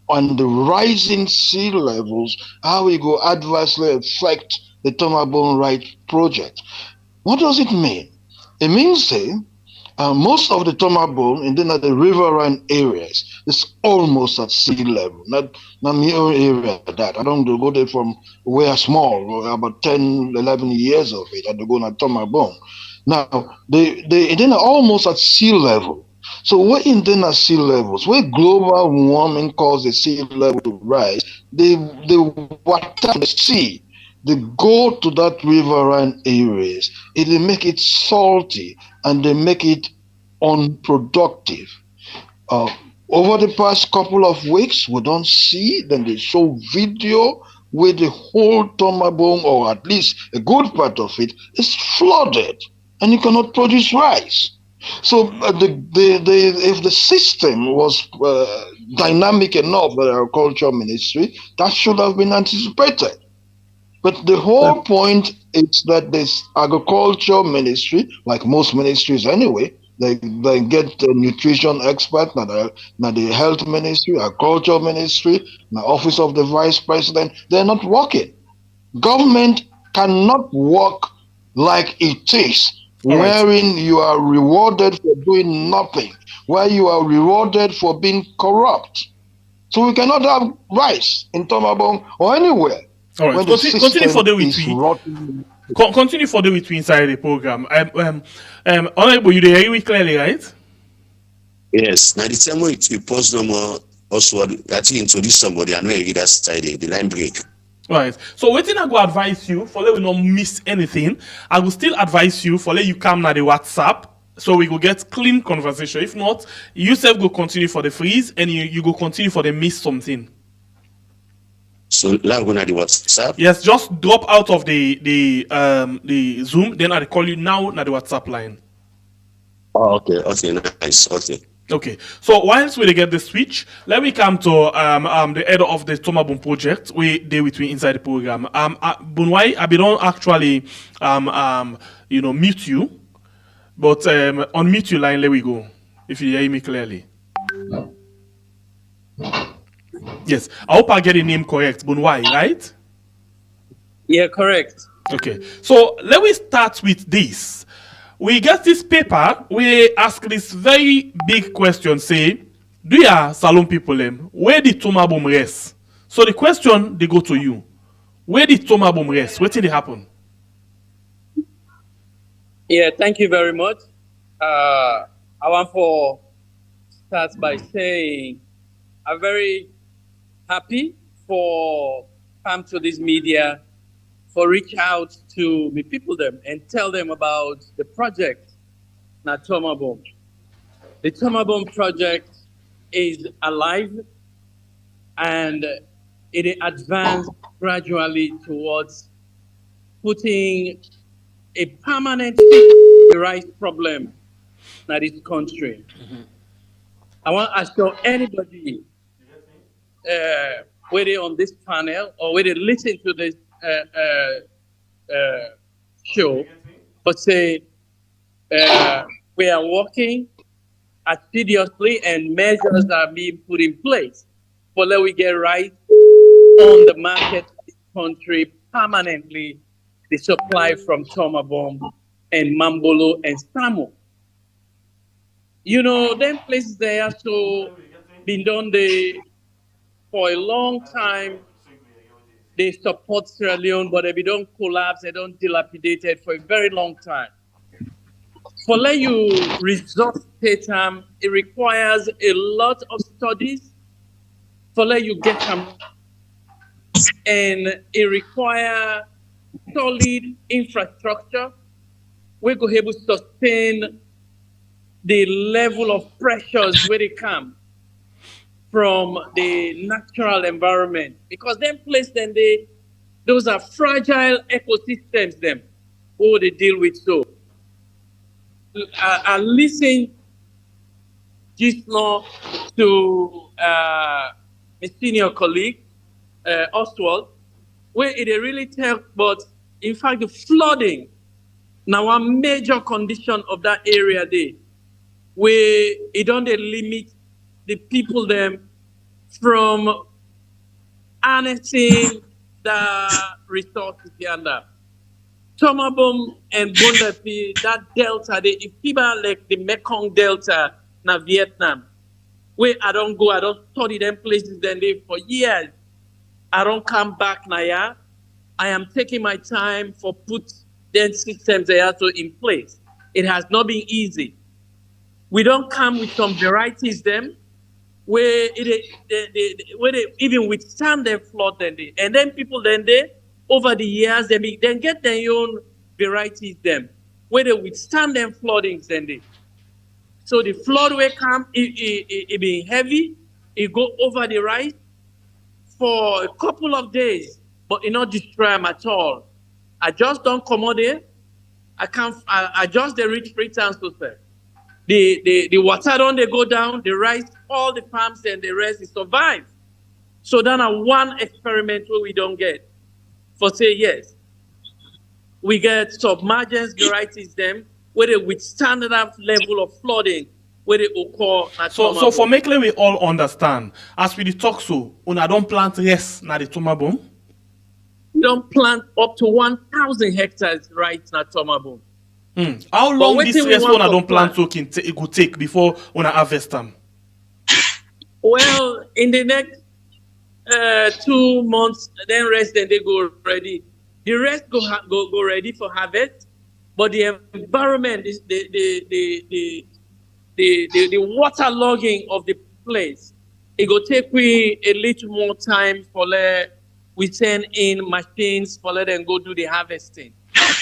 on the rising sea levels, how it will adversely affect the Torma Bum Right project. What does it mean? It means most of the Torma Bum in the riverine areas is almost at sea level. Not near area that. I don't go there from where small, about 10, 11 years of it, and they go to Torma Bum. Now, they're almost at sea level. So we're in the sea levels, where global warming causes the sea level to rise, the water in the sea, they go to that riverine areas, it will make it salty and they make it unproductive. Over the past couple of weeks, we don't see, then they show video where the whole Torma Bum, or at least a good part of it, is flooded and you cannot produce rice. So if the system was dynamic enough for the agriculture ministry, that should have been anticipated. But the whole point is that this agriculture ministry, like most ministries anyway, they get the nutrition expert, not the health ministry, agriculture ministry, the office of the vice president. They're not working. Government cannot work like it is. Wherein you are rewarded for doing nothing, where you are rewarded for being corrupt. So we cannot have rice in Torma Bum or anywhere. All right, continue for the with me. Continue for the with me inside the program. Honorable, you hear me clearly, right? Yes. Now the same way you post no more also I think introduce somebody and where you that side the line break. Right. So waiting I go advise you for let we not miss anything. I will still advise you for let you come na the WhatsApp so we go get clean conversation. If not, you self go continue for the freeze and you go continue for the miss something. So now go na the WhatsApp. Yes, just drop out of the Zoom, then I'll call you now na the WhatsApp line. Oh, okay, nice, okay. Okay, so once we get the switch, let me come to the head of the Torma Bum project. We deal with me inside the program. Bunwai, I don't actually mute you, but unmute your line. Let we go. If you hear me clearly. Yes, I hope I get the name correct. Bunwai, right? Yeah, correct. Okay, so let me start with this. We get this paper, we ask this very big question, say, do you Salon people where did Torma Bum rest? So the question, they go to you. Where did Torma Bum rest? What did it happen? Yeah, thank you very much. I want to start by saying I'm very happy for come to this media, for reach out to the people them and tell them about the project, na Torma Bum. The Torma Bum project is alive and it advanced gradually towards putting a permanent fix to the rice problem in this country. I want to assure anybody, whether on this panel or whether listen to this show, but say we are working assiduously and measures are being put in place for let we get right on the market of this country permanently the supply from Torma Bum and Mambolo and Samo. You know, them places they have so been done for a long time. They support Sierra Leone, but they don't collapse, they don't dilapidate it for a very long time. For let you resuscitate them, it requires a lot of studies. For let you get them, and it requires solid infrastructure. We go able to sustain the level of pressures where they come from the natural environment, because them place then those are fragile ecosystems them who they deal with. So I listen just now to my senior colleague Oswald, where it really tell, but in fact the flooding now one major condition of that area there, where it don't limit the people them from harnessing the resources yonder. Torma Bum and Bundapi, that delta, if people like the Mekong Delta na Vietnam, where I don't study them places then they for years. I don't come back now. Yeah? I am taking my time for put them systems they also in place. It has not been easy. We don't come with some varieties them where they even withstand their flood then they, and then people then they over the years they then get their own varieties them where they withstand them floodings then they. So the flood will come, it be heavy, it go over the rice for a couple of days, but it not destroy them at all. I just don't come out there. I just the reach 3 times to say. The water don't they go down, the rice, all the farms and the rest is survive. So then one experiment where we don't get. For say yes. We get submergence varieties them where they withstand that level of flooding where they occur. So for making we all understand, as we talk so, una don't plant rest na the Torma Bum? We don't plant up to 1,000 hectares right na Torma Bum. How long this rest una don't plant so it could take before una harvest them? Well, in the next 2 months, then rest, then they go ready. The rest go ready for harvest, but the environment is the water logging of the place. It go take we a little more time for we send in machines for let them go do the harvesting.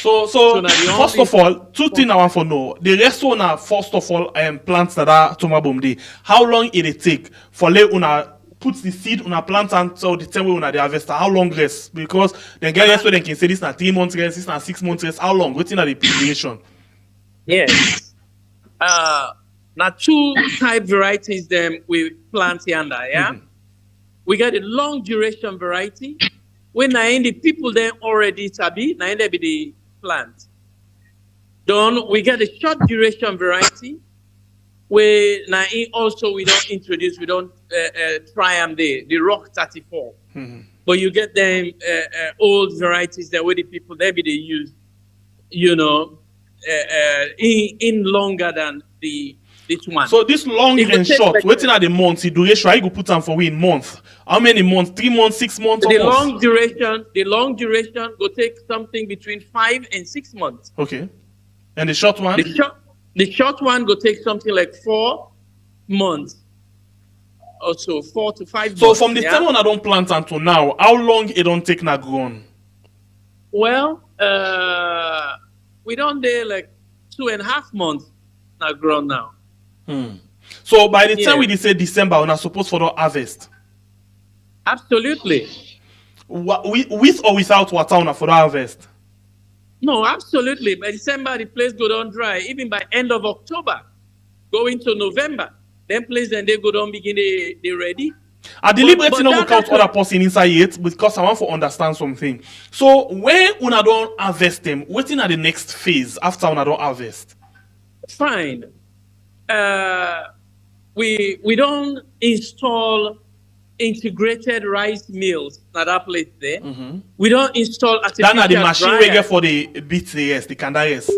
So first of all, 2 things I want to know. The rest one first of all plants that are Torma Bum day. How long it take for let una put the seed una plant until the time we una the harvester? How long rest? Because then get rest so they can say this na 3 months rest, this na 6 months rest. How long? What's in the preparation? Yes. now two type varieties them we plant yonder, yeah. We got a long duration variety. When the people then already sabi, now they be the plant. Then we get a short duration variety. Where now also we don't introduce, we don't try them the rock 34. But you get them old varieties that where the people they use, you know, in longer than this one. So this long and short, waiting at the months, the duration, I go put them for we in month. How many months? 3 months, 6 months? The long duration will take something between 5 and 6 months. Okay. And the short one? The short one will take something like 4 months. Also 4 to 5 months. So from the time when I don't plant until now, how long it don't take na grown? Well, we don't do like 2.5 months na grown now. So by the time we say December, we're not supposed for the harvest. Absolutely. With or without water for the harvest? No, absolutely. By December, the place go down dry. Even by end of October, going to November, then place then they go down begin they ready. I deliberately not look out other person inside it because I want to understand something. So when una don't harvest them, waiting at the next phase after una don't harvest? Fine. We don't install integrated rice mills at that place there. We don't install artificial That's the machine we dryers. get for the BTS, the Kandares.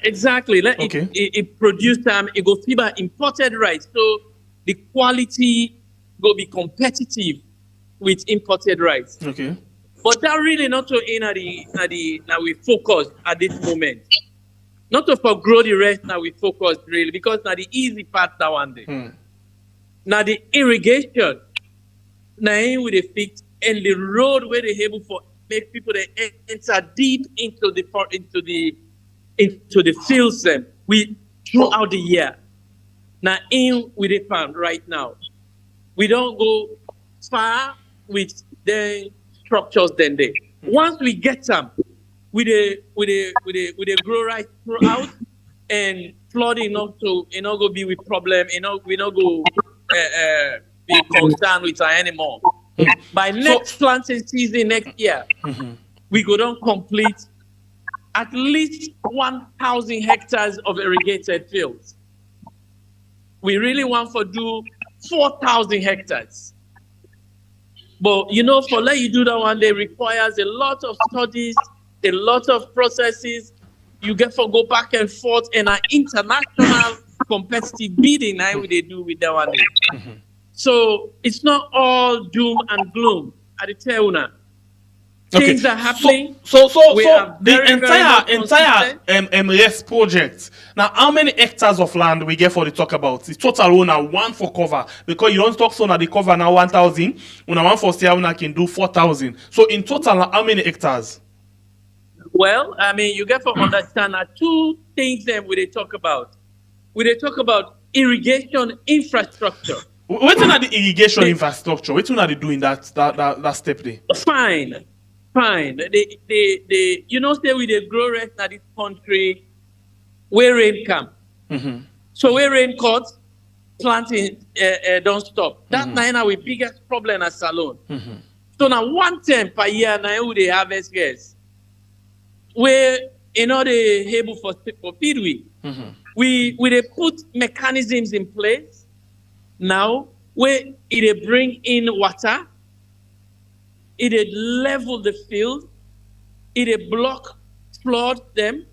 Exactly. Let Okay. it produce it go fiber imported rice. So the quality go be competitive with imported rice. Okay. But that really not to in now we focus at this moment. Not to for grow the rest now we focus really because now the easy part that one day. Now the irrigation now with the fix and the road where they able for make people they enter deep into the fields we throughout the year. Now in with the farm right now. We don't go far with the structures then they. Once we get them with the grow right throughout and flooding not to go be with problem, we not go be concerned with our anymore. By next planting season next year, we go down complete at least 1,000 hectares of irrigated fields. We really want to do 4,000 hectares. But for let you do that one day requires a lot of studies, a lot of processes. You get to go back and forth in an international competitive bidding now they do with that one day. So it's not all doom and gloom. I tell you now. Things are happening. So are the very, entire RES project. Now, how many hectares of land we get for the talk about? The total one now one for cover because you don't talk so now the cover now 1,000. When one for say una can do 4,000. So in total, how many hectares? Well, I mean, you get to understand that two things that we talk about. We talk about irrigation infrastructure. What's in the irrigation infrastructure? What's in the doing that step there? Fine. They say we dey grow rest in this country where rain come. So where rain cuts, planting don't stop. That's now our biggest problem at Salone. So now one time per year now we dey harvest gas. Where they able for feed we dey put mechanisms in place now where it bring in water, it level the field, it block flood them,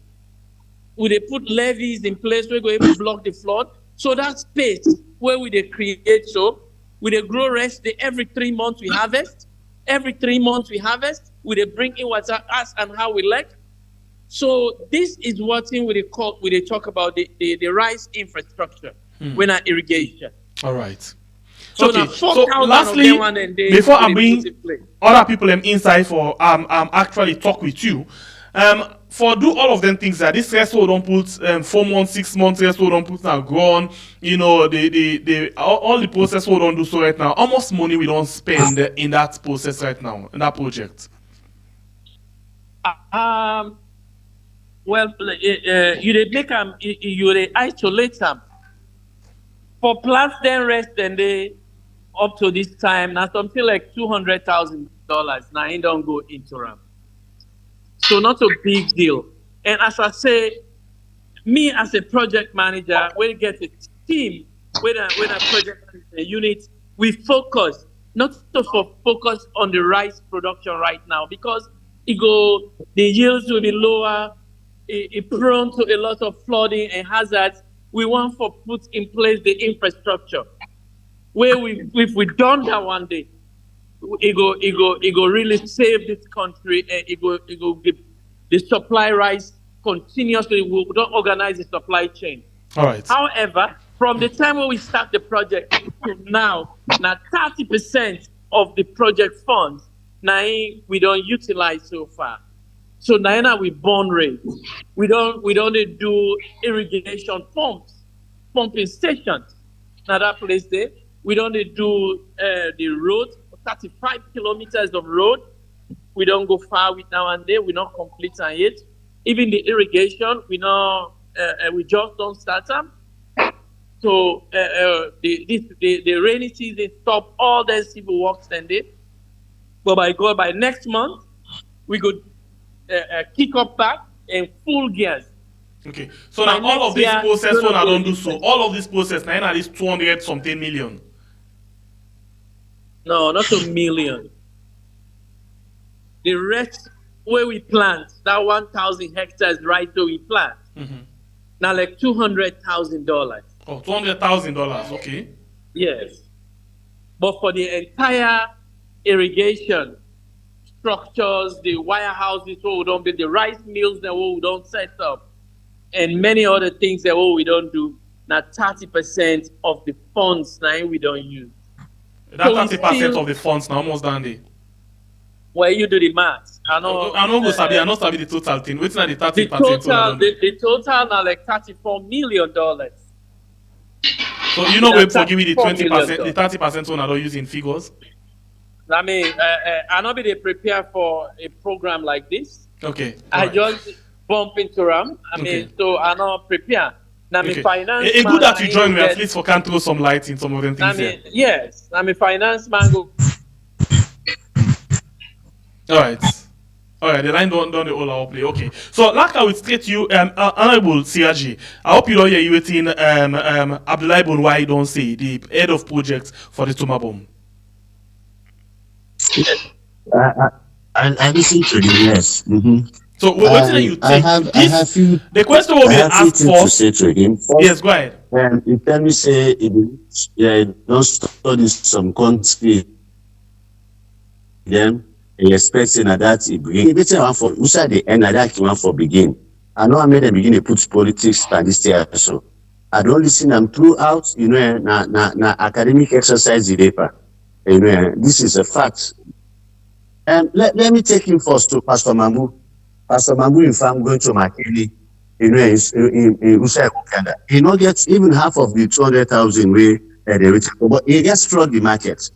we put levees in place where we go block the flood. So that space where we create we grow rest every 3 months we harvest. Every 3 months we harvest, we bring in water as and how we like. So this is what thing we talk about the rice infrastructure when our irrigation. All right. So okay. now So lastly, before I bring other people inside for actually talk with you, for do all of them things that this rest don't put 4 months, 6 months rest don't put now gone. The all the process we don't do so right now. How much money we don't spend in that process right now in that project? Well, you dey make them, you dey isolate them. For plants then rest and they up to this time, now something like $200,000. Now he don't go into them. So not a big deal. And as I say, me as a project manager, when you get a team, when a project manager unit, we focus, not to focus on the rice production right now, because the yields will be lower, it prone to a lot of flooding and hazards. We want to put in place the infrastructure where if we done that one day, it go really save this country, and it go give the supply rice continuously. We don't organize the supply chain. All right. However, from the time when we start the project to now 30% of the project funds now we don't utilize so far. So now we burn rate. We don't do irrigation pumping stations. Now that place there, we don't do the road, 35 kilometers of road. We don't go far with now and then. We not complete on yet. Even the irrigation, we just don't start them. So the rainy season stop all the civil works and it. But by next month, we could kick up back in full gears. Okay. So now all of this process when I don't do so, all of this process now at least 200 something million. No, not a million. The rest where we plant, that 1,000 hectares right where we plant, now like $200,000. Oh, $200,000. Okay. Yes, but for the entire irrigation structures, the wire houses where we don't build, the rice mills that we don't set up, and many other things that we don't do, now 30% of the funds now we don't use. That 30% of the funds now almost done there. Well, you do the math. I know. I don't go sabi. I not sabi the total thing. What's not the 30%? The total now like $34 million. So you know we forgive me the 20%, the 30% one I don't use in figures. I mean, I not be prepare for a program like this. Okay. I just bump into them. I mean, so I not prepare. Now, Okay. finance. It's good that you join me at least for can throw some light in some of them things here. Yes, I'm a finance man. All right, the line don't the all our play. Okay, so like I will straight to you, Honorable CRG. I hope you don't hear you waiting. Abdullah Ibn why don't say the head of projects for the Torma Bum. I listen to you. Yes. Mm-hmm. So what do you take? The question will be asked first. To say to him. First, yes, go ahead. You tell me say don't study some country. Then he expecting that he bring better one for who said the end that one for begin. I know I made them begin to put politics by this year so. I don't listen them throughout, na academic exercise the paper. This is a fact. And let me take him first to Pastor Mambu. Pastor Mambu, if I'm going to Makini, in Usai Okanda, he not gets even half of the 200,000 way they reach, but he gets flood the market.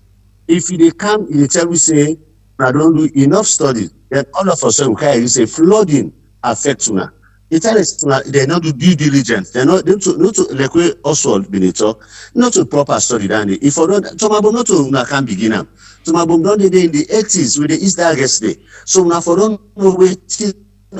If they come, they tell me say, I don't do enough studies, then all of a sudden, you say flooding affects una. They tell us they not do due diligence. They're not to like we also been talk, not to proper study. Danny. If I don't, Torma Bum not to una can begin up. Torma Bum done the day in the 80s with the East August Day. So now for don't know waiting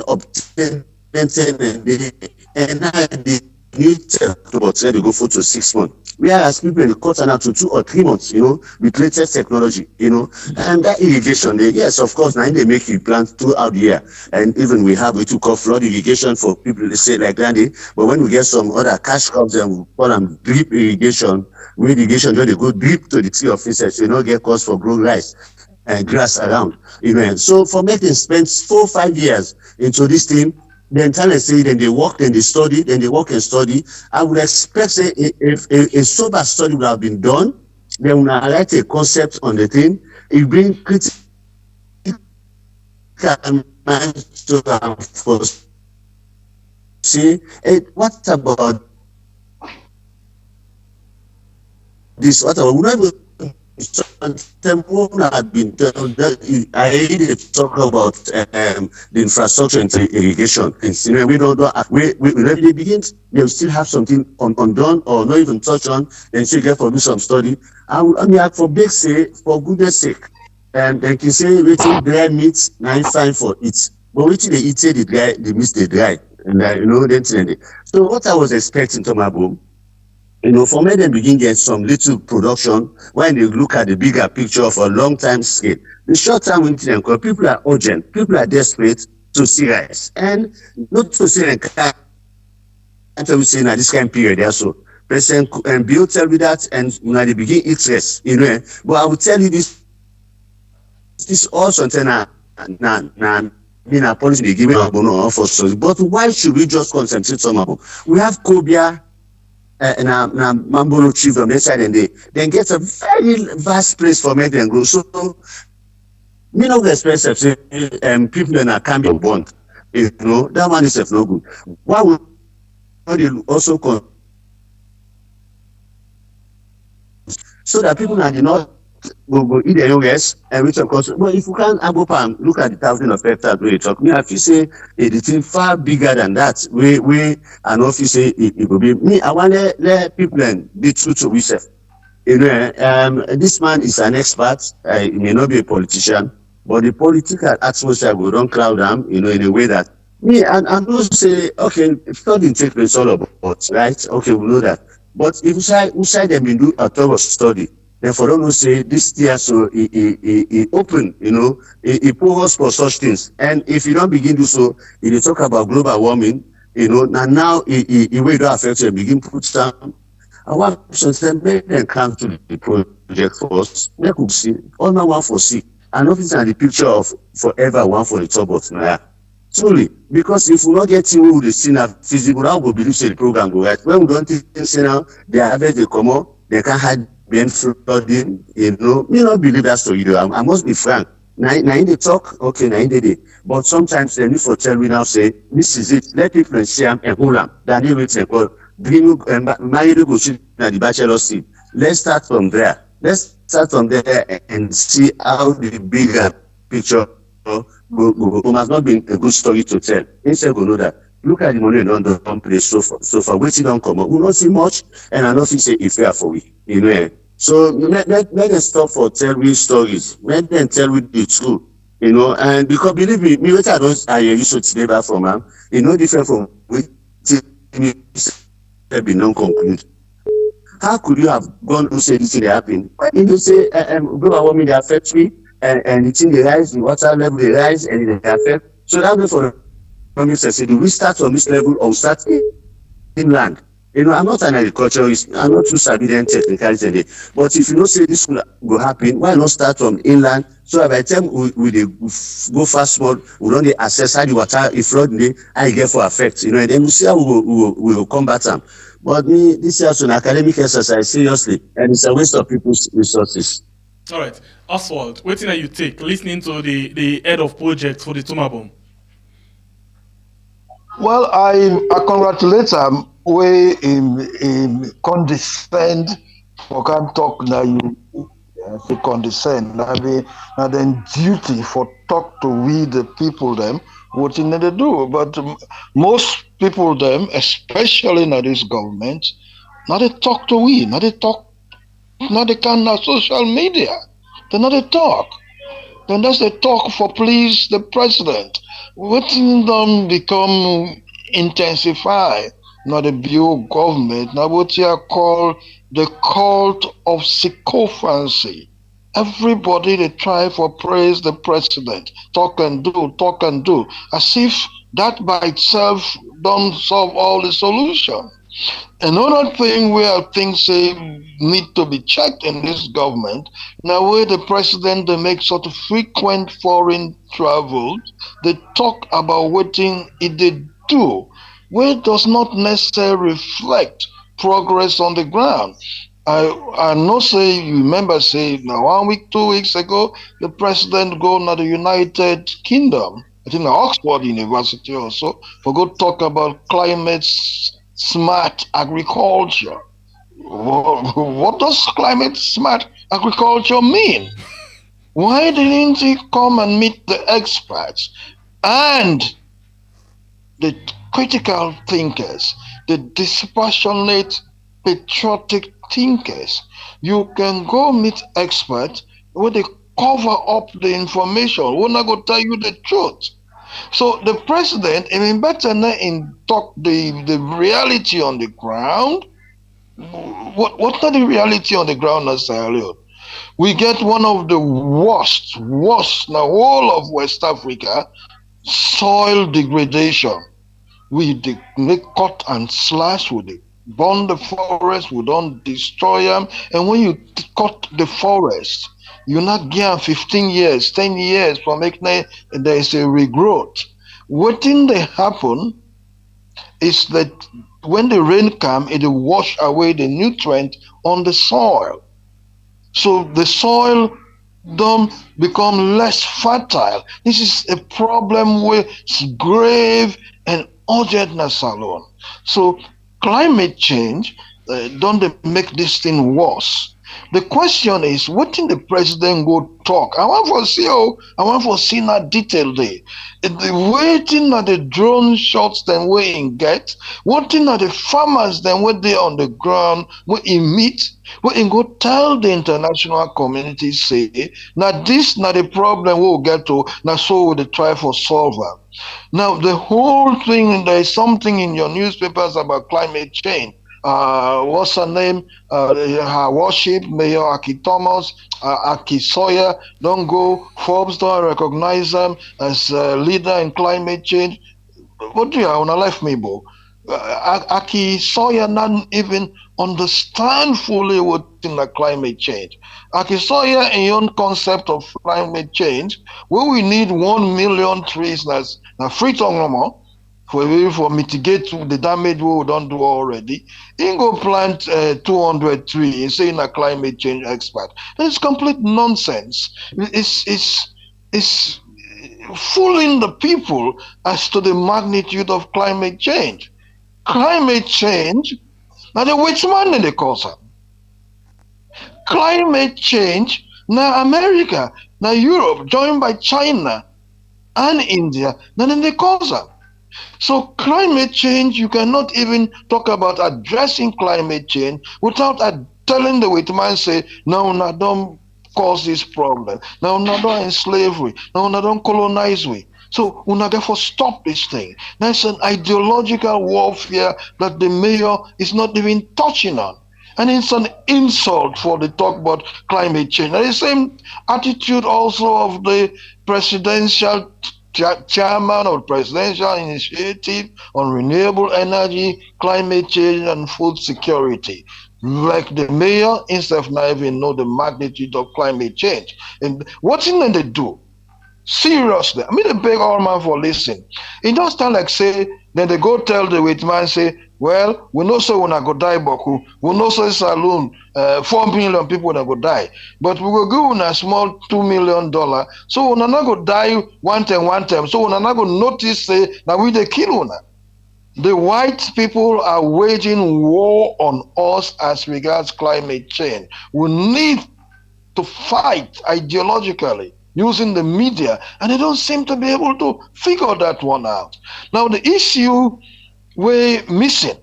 obtain and now the new technology they go for to 6 months. Whereas people in the cut now to 2 or 3 months, with latest technology, and that irrigation, yes, of course, now they make you plant throughout the year. And even we have, we took off flood irrigation for people to say like that, but when we get some other cash crops and we call them drip irrigation, with irrigation, then they go drip to the tree officers, get cost for growing rice and grass around, So for making spend 4 or 5 years into this thing, then talent say, then they work, then they study, then they work and study. I would expect say if a sober study would have been done, then when I write a concept on the thing, it bring critical mind to first. See, what about this? What about we not even had been done. I really talk about the infrastructure and irrigation things. You know, we don't when they begin, they will still have something undone or not even touch on, and still get for do some study. I mean, for big say, for goodness sake, they can say waiting dry meat, nine fine for it. But waiting they eat the dry, the meat they dry, and you know, then so what I was expecting, Torma Bum, you know, for me, they begin get some little production when they look at the bigger picture of a long time scale. The short term winter, people are urgent, people are desperate to see rice, and not to see until we say now this kind of period also. President Bill tell me that, and when they begin interest, you know. But I will tell you this also now being a policy they give for so. But why should we just concentrate on? We have Cobia and Mambono chief on the side, and they then get a very vast place for men and grow. So me no expect people in a can be bond. You know, that one is no good. Why would they also so that people are not go eat their youngest and which of course, well, if you can look at the thousand of hectares where you talk, me, if you say the thing far bigger than that, we and if you say it will be me, I want to let people be true to yourself. You know, this man is an expert, he may not be a politician, but the political atmosphere will don't cloud him, you know, in a way that me and those say, okay, study take place all about, right? Okay, we know that. But if you say them in do a thorough study, then for don't say this year, so he open, you know, he put us for such things. And if you don't begin to do so, if you talk about global warming, you know, now it will affect you, begin put some. I want to make them come to the project for us. They could see, all now one for see. And office and the picture of forever one for the top of now. Truly, because if we not get you with the scene of physical, I will believe the program go right. When we don't think now, they have they come out, they can't hide being flooding, you know. Me not believe that story. I must be frank. Now in the talk, okay, now in the day. But sometimes they need for tell me now say, this is it. Let people see and hold them. Then they will say, well, bring marry go shoot the bachelor seat. Let's start from there. Let's start from there and see how the bigger picture has not been a good story to tell. Instead, we know that. Look at the money in don't play so far. Waiting don't come up. We don't see much, and I don't think say it's fair for we. You know. So let them stop for tell we stories. Let them tell we the truth. You know, and because believe me what I used to today back from him, it's no different from waiting be non-conclude. How could you have gone to say this thing happened? Why did you say global warming they affect me and the thing they rise, the water level they rise and they affect? So that way for the say, do we start from this level or start inland? You know, I'm not an agriculturist, I'm not too savvy then technicality, but if you don't say this will happen, why not start from inland? So by the time we go fast small, we don't assess how the water if flood I get for effect, you know, and then we see how we will combat them. But me, this is also an academic exercise, seriously, and it's a waste of people's resources. All right, Oswald, what thing you take listening to the head of project for the Torma Bum? Well, I congratulate him. We in condescend for can talk now. You condescend. Now then duty for talk to we the people them what in they do. But most people them, especially in this government, now they talk to we. Now they talk. Now they can now social media. They not they talk. Then that's the talk for please the president. What in them become intensify? Now the Bureau government, now what you call the cult of sycophancy. Everybody they try for praise the president, talk and do, as if that by itself don't solve all the solution. Another thing where things say need to be checked in this government, now where the president they make sort of frequent foreign travels, they talk about what thing it did do, where does not necessarily reflect progress on the ground. I know say you remember say now 1 week, 2 weeks ago, the president go to the United Kingdom, I think Oxford University also, for go talk about climate smart agriculture. What does climate smart agriculture mean? Why didn't he come and meet the experts and the critical thinkers, the dispassionate, patriotic thinkers? You can go meet experts where they cover up the information. We're not going to tell you the truth. So the president, even better in talk the reality on the ground. What's not the reality on the ground now, Sierra Leone? We get one of the worst in the whole of West Africa, soil degradation. We make cut and slash, we burn the forest, we don't destroy them. And when you cut the forest, you're not getting 15 years, 10 years for making there is a regrowth. What thing they happen is that when the rain comes, it will wash away the nutrient on the soil. So the soil don't become less fertile. This is a problem with grave and urgentness alone. So climate change don't make this thing worse. The question is, what did the president go talk? I want for see that detail there. The waiting at the drone shots then we in get, what thing that the farmers then were there on the ground, we in meet, we in go tell the international community say, now this not the problem we'll get to, now so we'll try for solve it. Now the whole thing, there is something in your newspapers about climate change. What's her name? Her worship, Mayor Aki Thomas, Aki Sawyer, don't go. Forbes don't recognize them as a leader in climate change. What do you want to left me, Bo? Aki Sawyer not even understand fully what in the climate change. Aki Sawyer in your concept of climate change, where we need 1 million trees now free tongue no more. For mitigate the damage we don't do already, he go plant 200 trees and saying a climate change expert. It's complete nonsense. It's fooling the people as to the magnitude of climate change. Climate change, now the which man they cause it. Climate change, now America, now Europe, joined by China and India, now then they cause it. So climate change, you cannot even talk about addressing climate change without telling the white man say, no, don't cause this problem. No, don't enslave we. No, don't colonize we. So we therefore stop this thing. That's an ideological warfare that the mayor is not even touching on. And it's an insult for the talk about climate change. And the same attitude also of the presidential chairman of presidential initiative on renewable energy, climate change, and food security. Like the mayor, instead of not even know the magnitude of climate change. And what's in there they do? Seriously, I mean, the beg all man for listening. It don't stand like say, then they go tell the white man, say, well, we know so when I go die, Boku. We know so it's alone, 4 million people that go die. But we will go in a small $2 million. So when I not go die one time. So when I not go notice, say, now we the kill una. The white people are waging war on us as regards climate change. We need to fight ideologically using the media, and they don't seem to be able to figure that one out. Now, the issue we're missing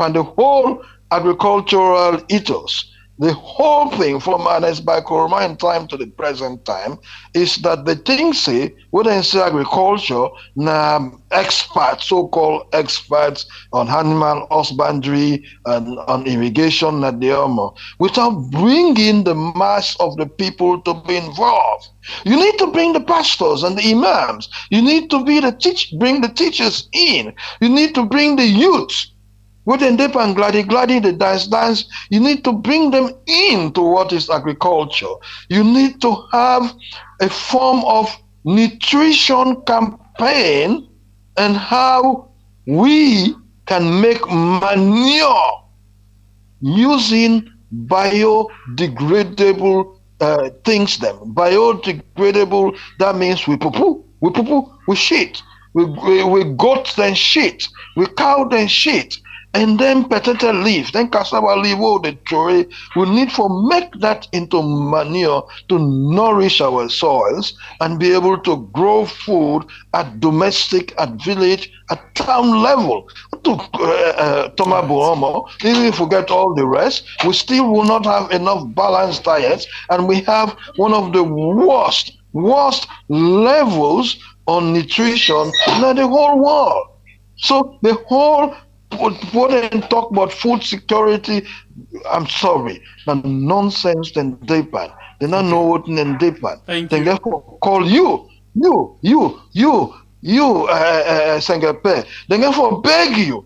and the whole agricultural ethos, the whole thing from Coromine time to the present time is that the thing say, when they say agriculture, experts, so-called experts on animal husbandry and on irrigation, without bringing the mass of the people to be involved. You need to bring the pastors and the imams. You need to bring the teachers in. You need to bring the youth. With the dip and gladi, the dance, you need to bring them into what is agriculture. You need to have a form of nutrition campaign and how we can make manure using biodegradable things. Biodegradable, that means we poo-poo, we shit. We goat then shit. We cow then shit. and then potato leaf, then cassava leaf, the tray, we need to make that into manure to nourish our soils and be able to grow food at domestic, at village, at town level. To Torma Bum, even if we get all the rest, we still will not have enough balanced diets, and we have one of the worst levels on nutrition in the whole world. So the whole what they talk about food security, I'm sorry, the nonsense then deepen. They don't know what in deepen. They therefore call you, Sengepe. They therefore beg you,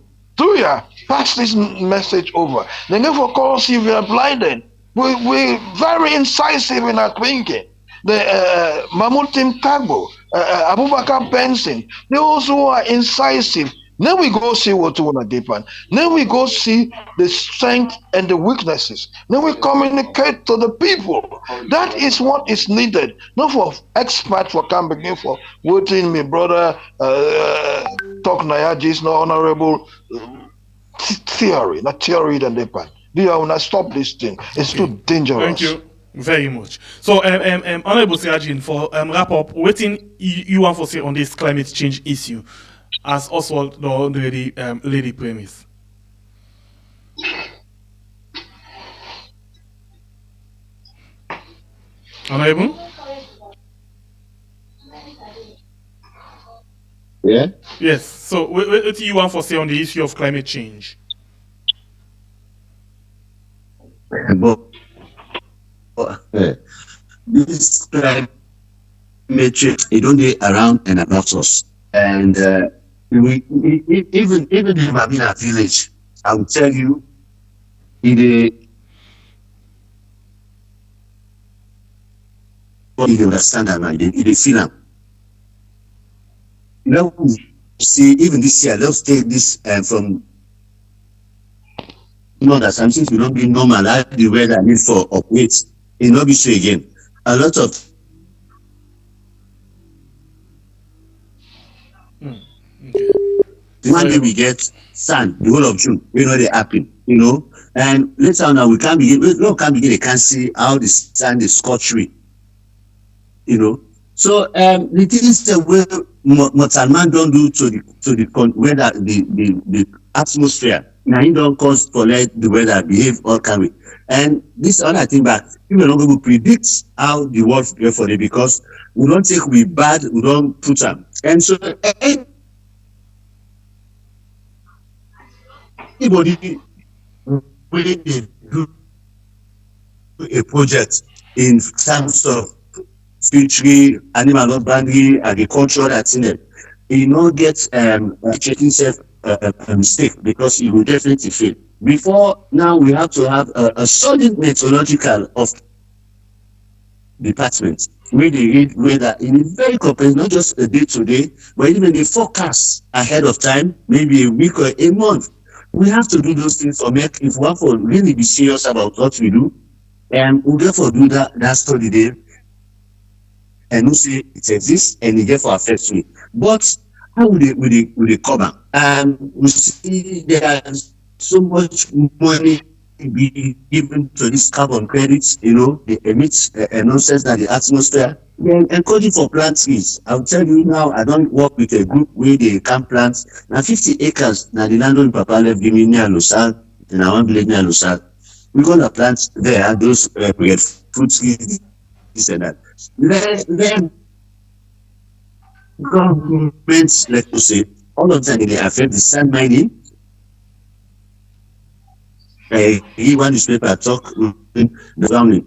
pass this message over. They therefore call Sylvia Blyden. We're very incisive in our thinking. The Mamutim Tagbo, Abubakar Benson, they also are incisive. Then we go see what we want to deepen. Then we go see the strength and the weaknesses. Then we communicate to the people. That is what is needed. Not for experts for campaigning for voting me, brother, talk Nayajis, no honorable theory, not theory than deepen. Do you want to stop this thing? It's too dangerous. Thank you very much. So, Honorable Serajin, for wrap up, what you want to say on this climate change issue? As Oswald already laid the premise. Honorable? Yeah? Yes. So, what do you want to say on the issue of climate change? This climate change, it don't get around and about us. And even if I've been a village, I will tell you, you understand that, man. You feel them. Now, see, even this year, let's take this from. That something will not be normal. The weather need for upgrades. It will not be so again. A lot of. One day we get sun, the whole of June, they happen, and later on now we can't begin, they can't see how the sun is scorched, So the things that mortal man don't do to the weather, the atmosphere, now he don't cause for let the weather behave all kind of. And this other thing back, people are not going to predict how the world will for it because we don't take we bad, we don't put them. And so anybody when they do a project in terms of fishery, animal husbandry, agriculture, that's in it, you not get checking self a mistake because you will definitely fail. Before now, we have to have a solid methodological of department where they read weather in a very comprehensive, not just a day to day, but even the forecast ahead of time, maybe a week or a month. We have to do those things for make if we want to really be serious about what we do, and we'll therefore do that study there, and we say it exists and it therefore affects me. But how will they cover? We see there is so much money be given to these carbon credits, they emit nonsense that the atmosphere. Then encouraging for plant trees. I'll tell you now, I don't work with a group where they can plant. Now 50 acres, now the land on Papa left give me near Lusal, and I want village near Lusal. We're gonna plant there, those fruit trees, this and that. Then governments, let us say, all of them they affect the sand mining. He one newspaper talk in the family.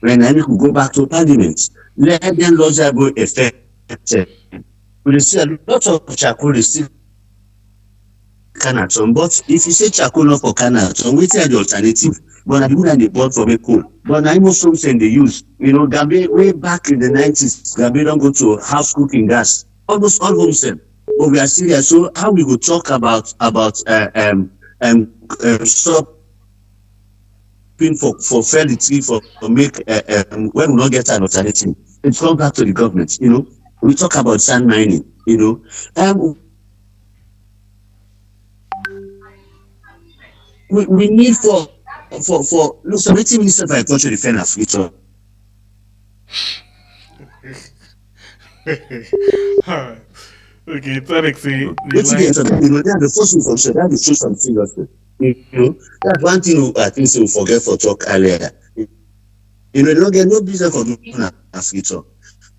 When I could go back to parliament, let them laws go effective. We see a lot of charcoal is still Canaton, but if you say charcoal not for Canaton, we tell the alternative. But I do that they bought from a coal. But I know something they use. Gambe way back in the 90s, Gambe don't go to house cooking gas. Almost all homes them. But we are still here. So how we go talk about stop for fertility for make when we not get an alternative. It comes back to the government, We talk about sand mining, we need for look, somebody Minister for Agriculture defend Africa. Alright. Okay, Tarek say What's the answer? That's the first information. That's the truth and seriously. That's one thing I think we forget for talk earlier. They don't get no business for doing Africa.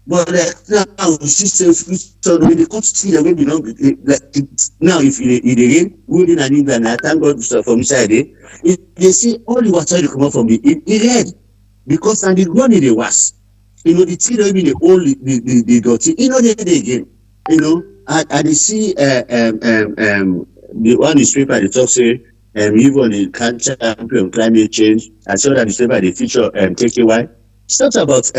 But now we see so when they come to see the way we don't like now if it again within an England, I thank God from inside there. If they see all the water come out from it red because and the ground in the was. The tea don't even the old the dirty. They again. I they see the one newspaper they talk say even the champion climate change. I saw that newspaper they feature KKY. It's not about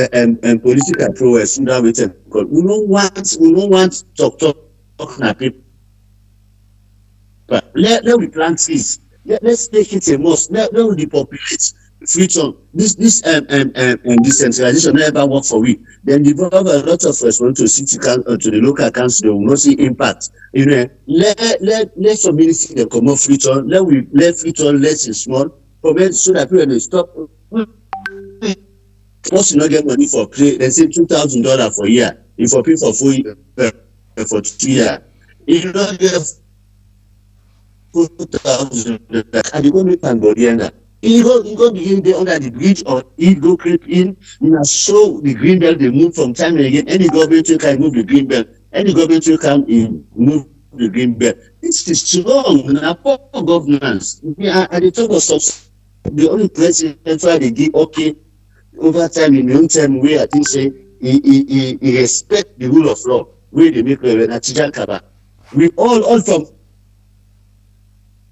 political prowess. We don't want talk na people. But let we plant trees. Let's make it a must. Let we depopulate future. This decentralization never work for we. Then develop a lot of response to city council to the local council. They will not see impact. Let some ministry they come off future. Let future less and small. So that people will stop. Once you not get money for play, they say $2,000 for a year. If for pay for 4 years, for 2 years, if you don't get $4,000, and you go make Cambodian, you go begin there under the bridge or you go creep in. So the green belt they move from time and again. Any government will can move the green belt. Any government will come in move the green belt. This is wrong. Now poor governance. And they talk of subsidy. The only president why they give okay. Over time, in the long term, way I think say he respect the rule of law. Where they make a Kaba. We all from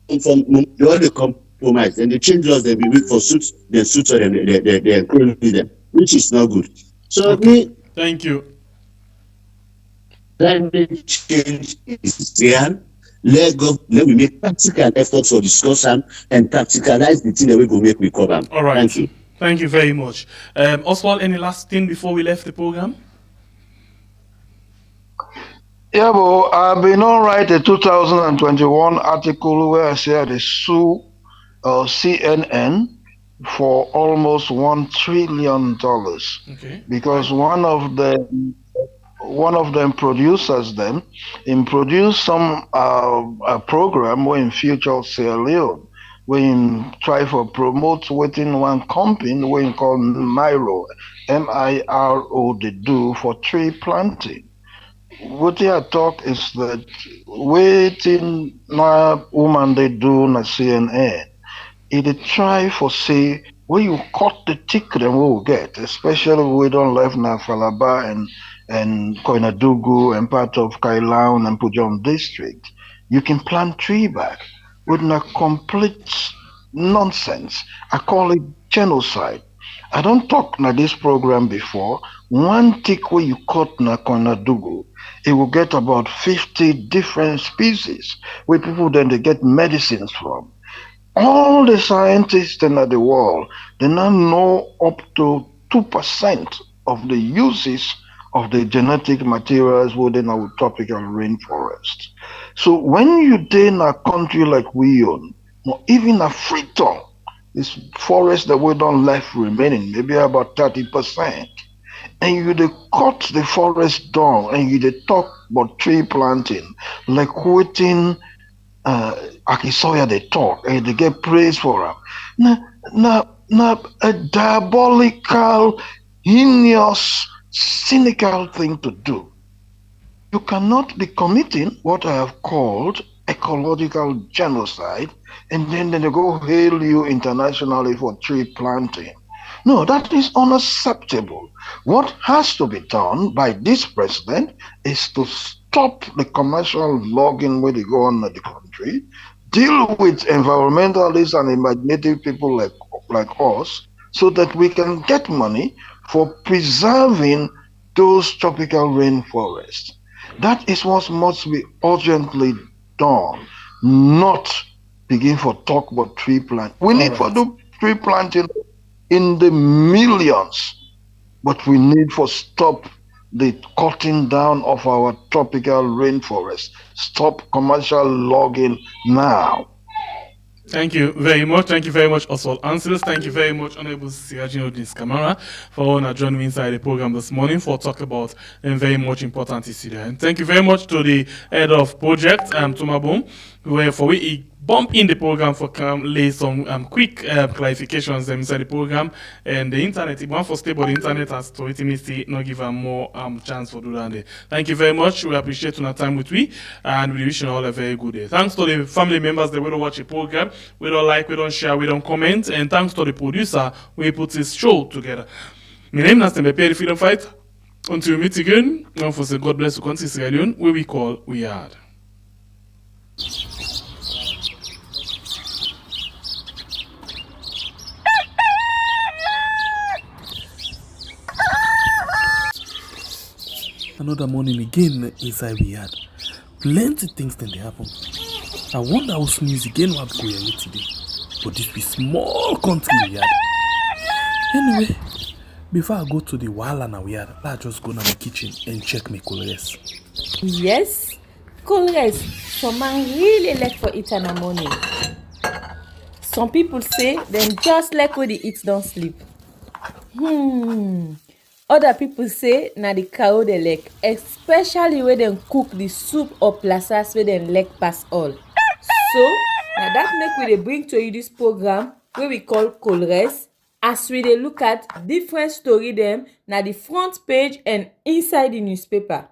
all the compromise and they change laws. They be weak for suits. They suit them. They encourage them, which is not good. So thank you. Climate change is real. Let we make practical efforts for discussion and practicalize the thing that we go make we cover. All right. Thank you. Thank you very much. Oswald, any last thing before we left the program? Yeah, but I've been on write a 2021 article where I say they sue CNN for almost $1 trillion. Okay. Because one of them produces them and produce some a program where in future Sierra Leone when try for promote within one company when called Miro MIRO they do for tree planting. What they talk is that waiting na woman they do na CNN. It try for say where you cut the ticket and we will get, especially we don't live na Falaba and Koinadugu and part of Kailaun and Pujom district. You can plant tree back with a complete nonsense. I call it genocide. I don't talk na this program before. One tick where you cut na Koinadugu, it will get about 50 different species where people then they get medicines from. All the scientists in the world, they now know up to 2% of the uses of the genetic materials within our tropical rainforest. So when you in a country like we own, or even a Freetown, this forest that we don't left remaining, maybe about 30%, and you they cut the forest down and you they talk about tree planting, like waiting Akisoya they talk and they get praise for them. Now a diabolical, heinous, cynical thing to do. You cannot be committing what I have called ecological genocide and then they go hail you internationally for tree planting. No, that is unacceptable. What has to be done by this president is to stop the commercial logging where they go on in the country, deal with environmentalists and imaginative people like us, so that we can get money for preserving those tropical rainforests. That is what must be urgently done, not begin for talk about tree planting. We need to do tree planting in the millions, but we need for stop the cutting down of our tropical rainforest. Stop commercial logging now. Thank you very much. Thank you very much, Oswald Ansels. Thank you very much, Honorable Sirajino Dis Camara, for joining me inside the program this morning for talk about a very much important issue there. And thank you very much to the head of project, Torma Bum, for we bump in the program for lay some quick clarifications inside the program. And the internet, if one for stable the internet has to ultimately not give them more chance for do that. Thank you very much. We appreciate your time with we, and we wish you all a very good day. Thanks to the family members that will watch the program. We don't like, we don't share, we don't comment, and thanks to the producer we put this show together. My name is Tembe the Freedom Fight. Until we meet again, don't forget God bless the country Sierra Leone, where we call We Are. Another morning again inside we had plenty things then they happen. I wonder how news again what go here today. But this be small country we had. Anyway, before I go to the wala now we had, let's just go to my kitchen and check my colors. Yes, colors. Some man really like for it in the morning. Some people say them just like when they eat don't sleep. Other people say na the cow they like, especially when they cook the soup or plasas where they like pass all. So, now that make we dey bring to you this program where we call Colres, as we dey look at different story them na the front page and inside the newspaper.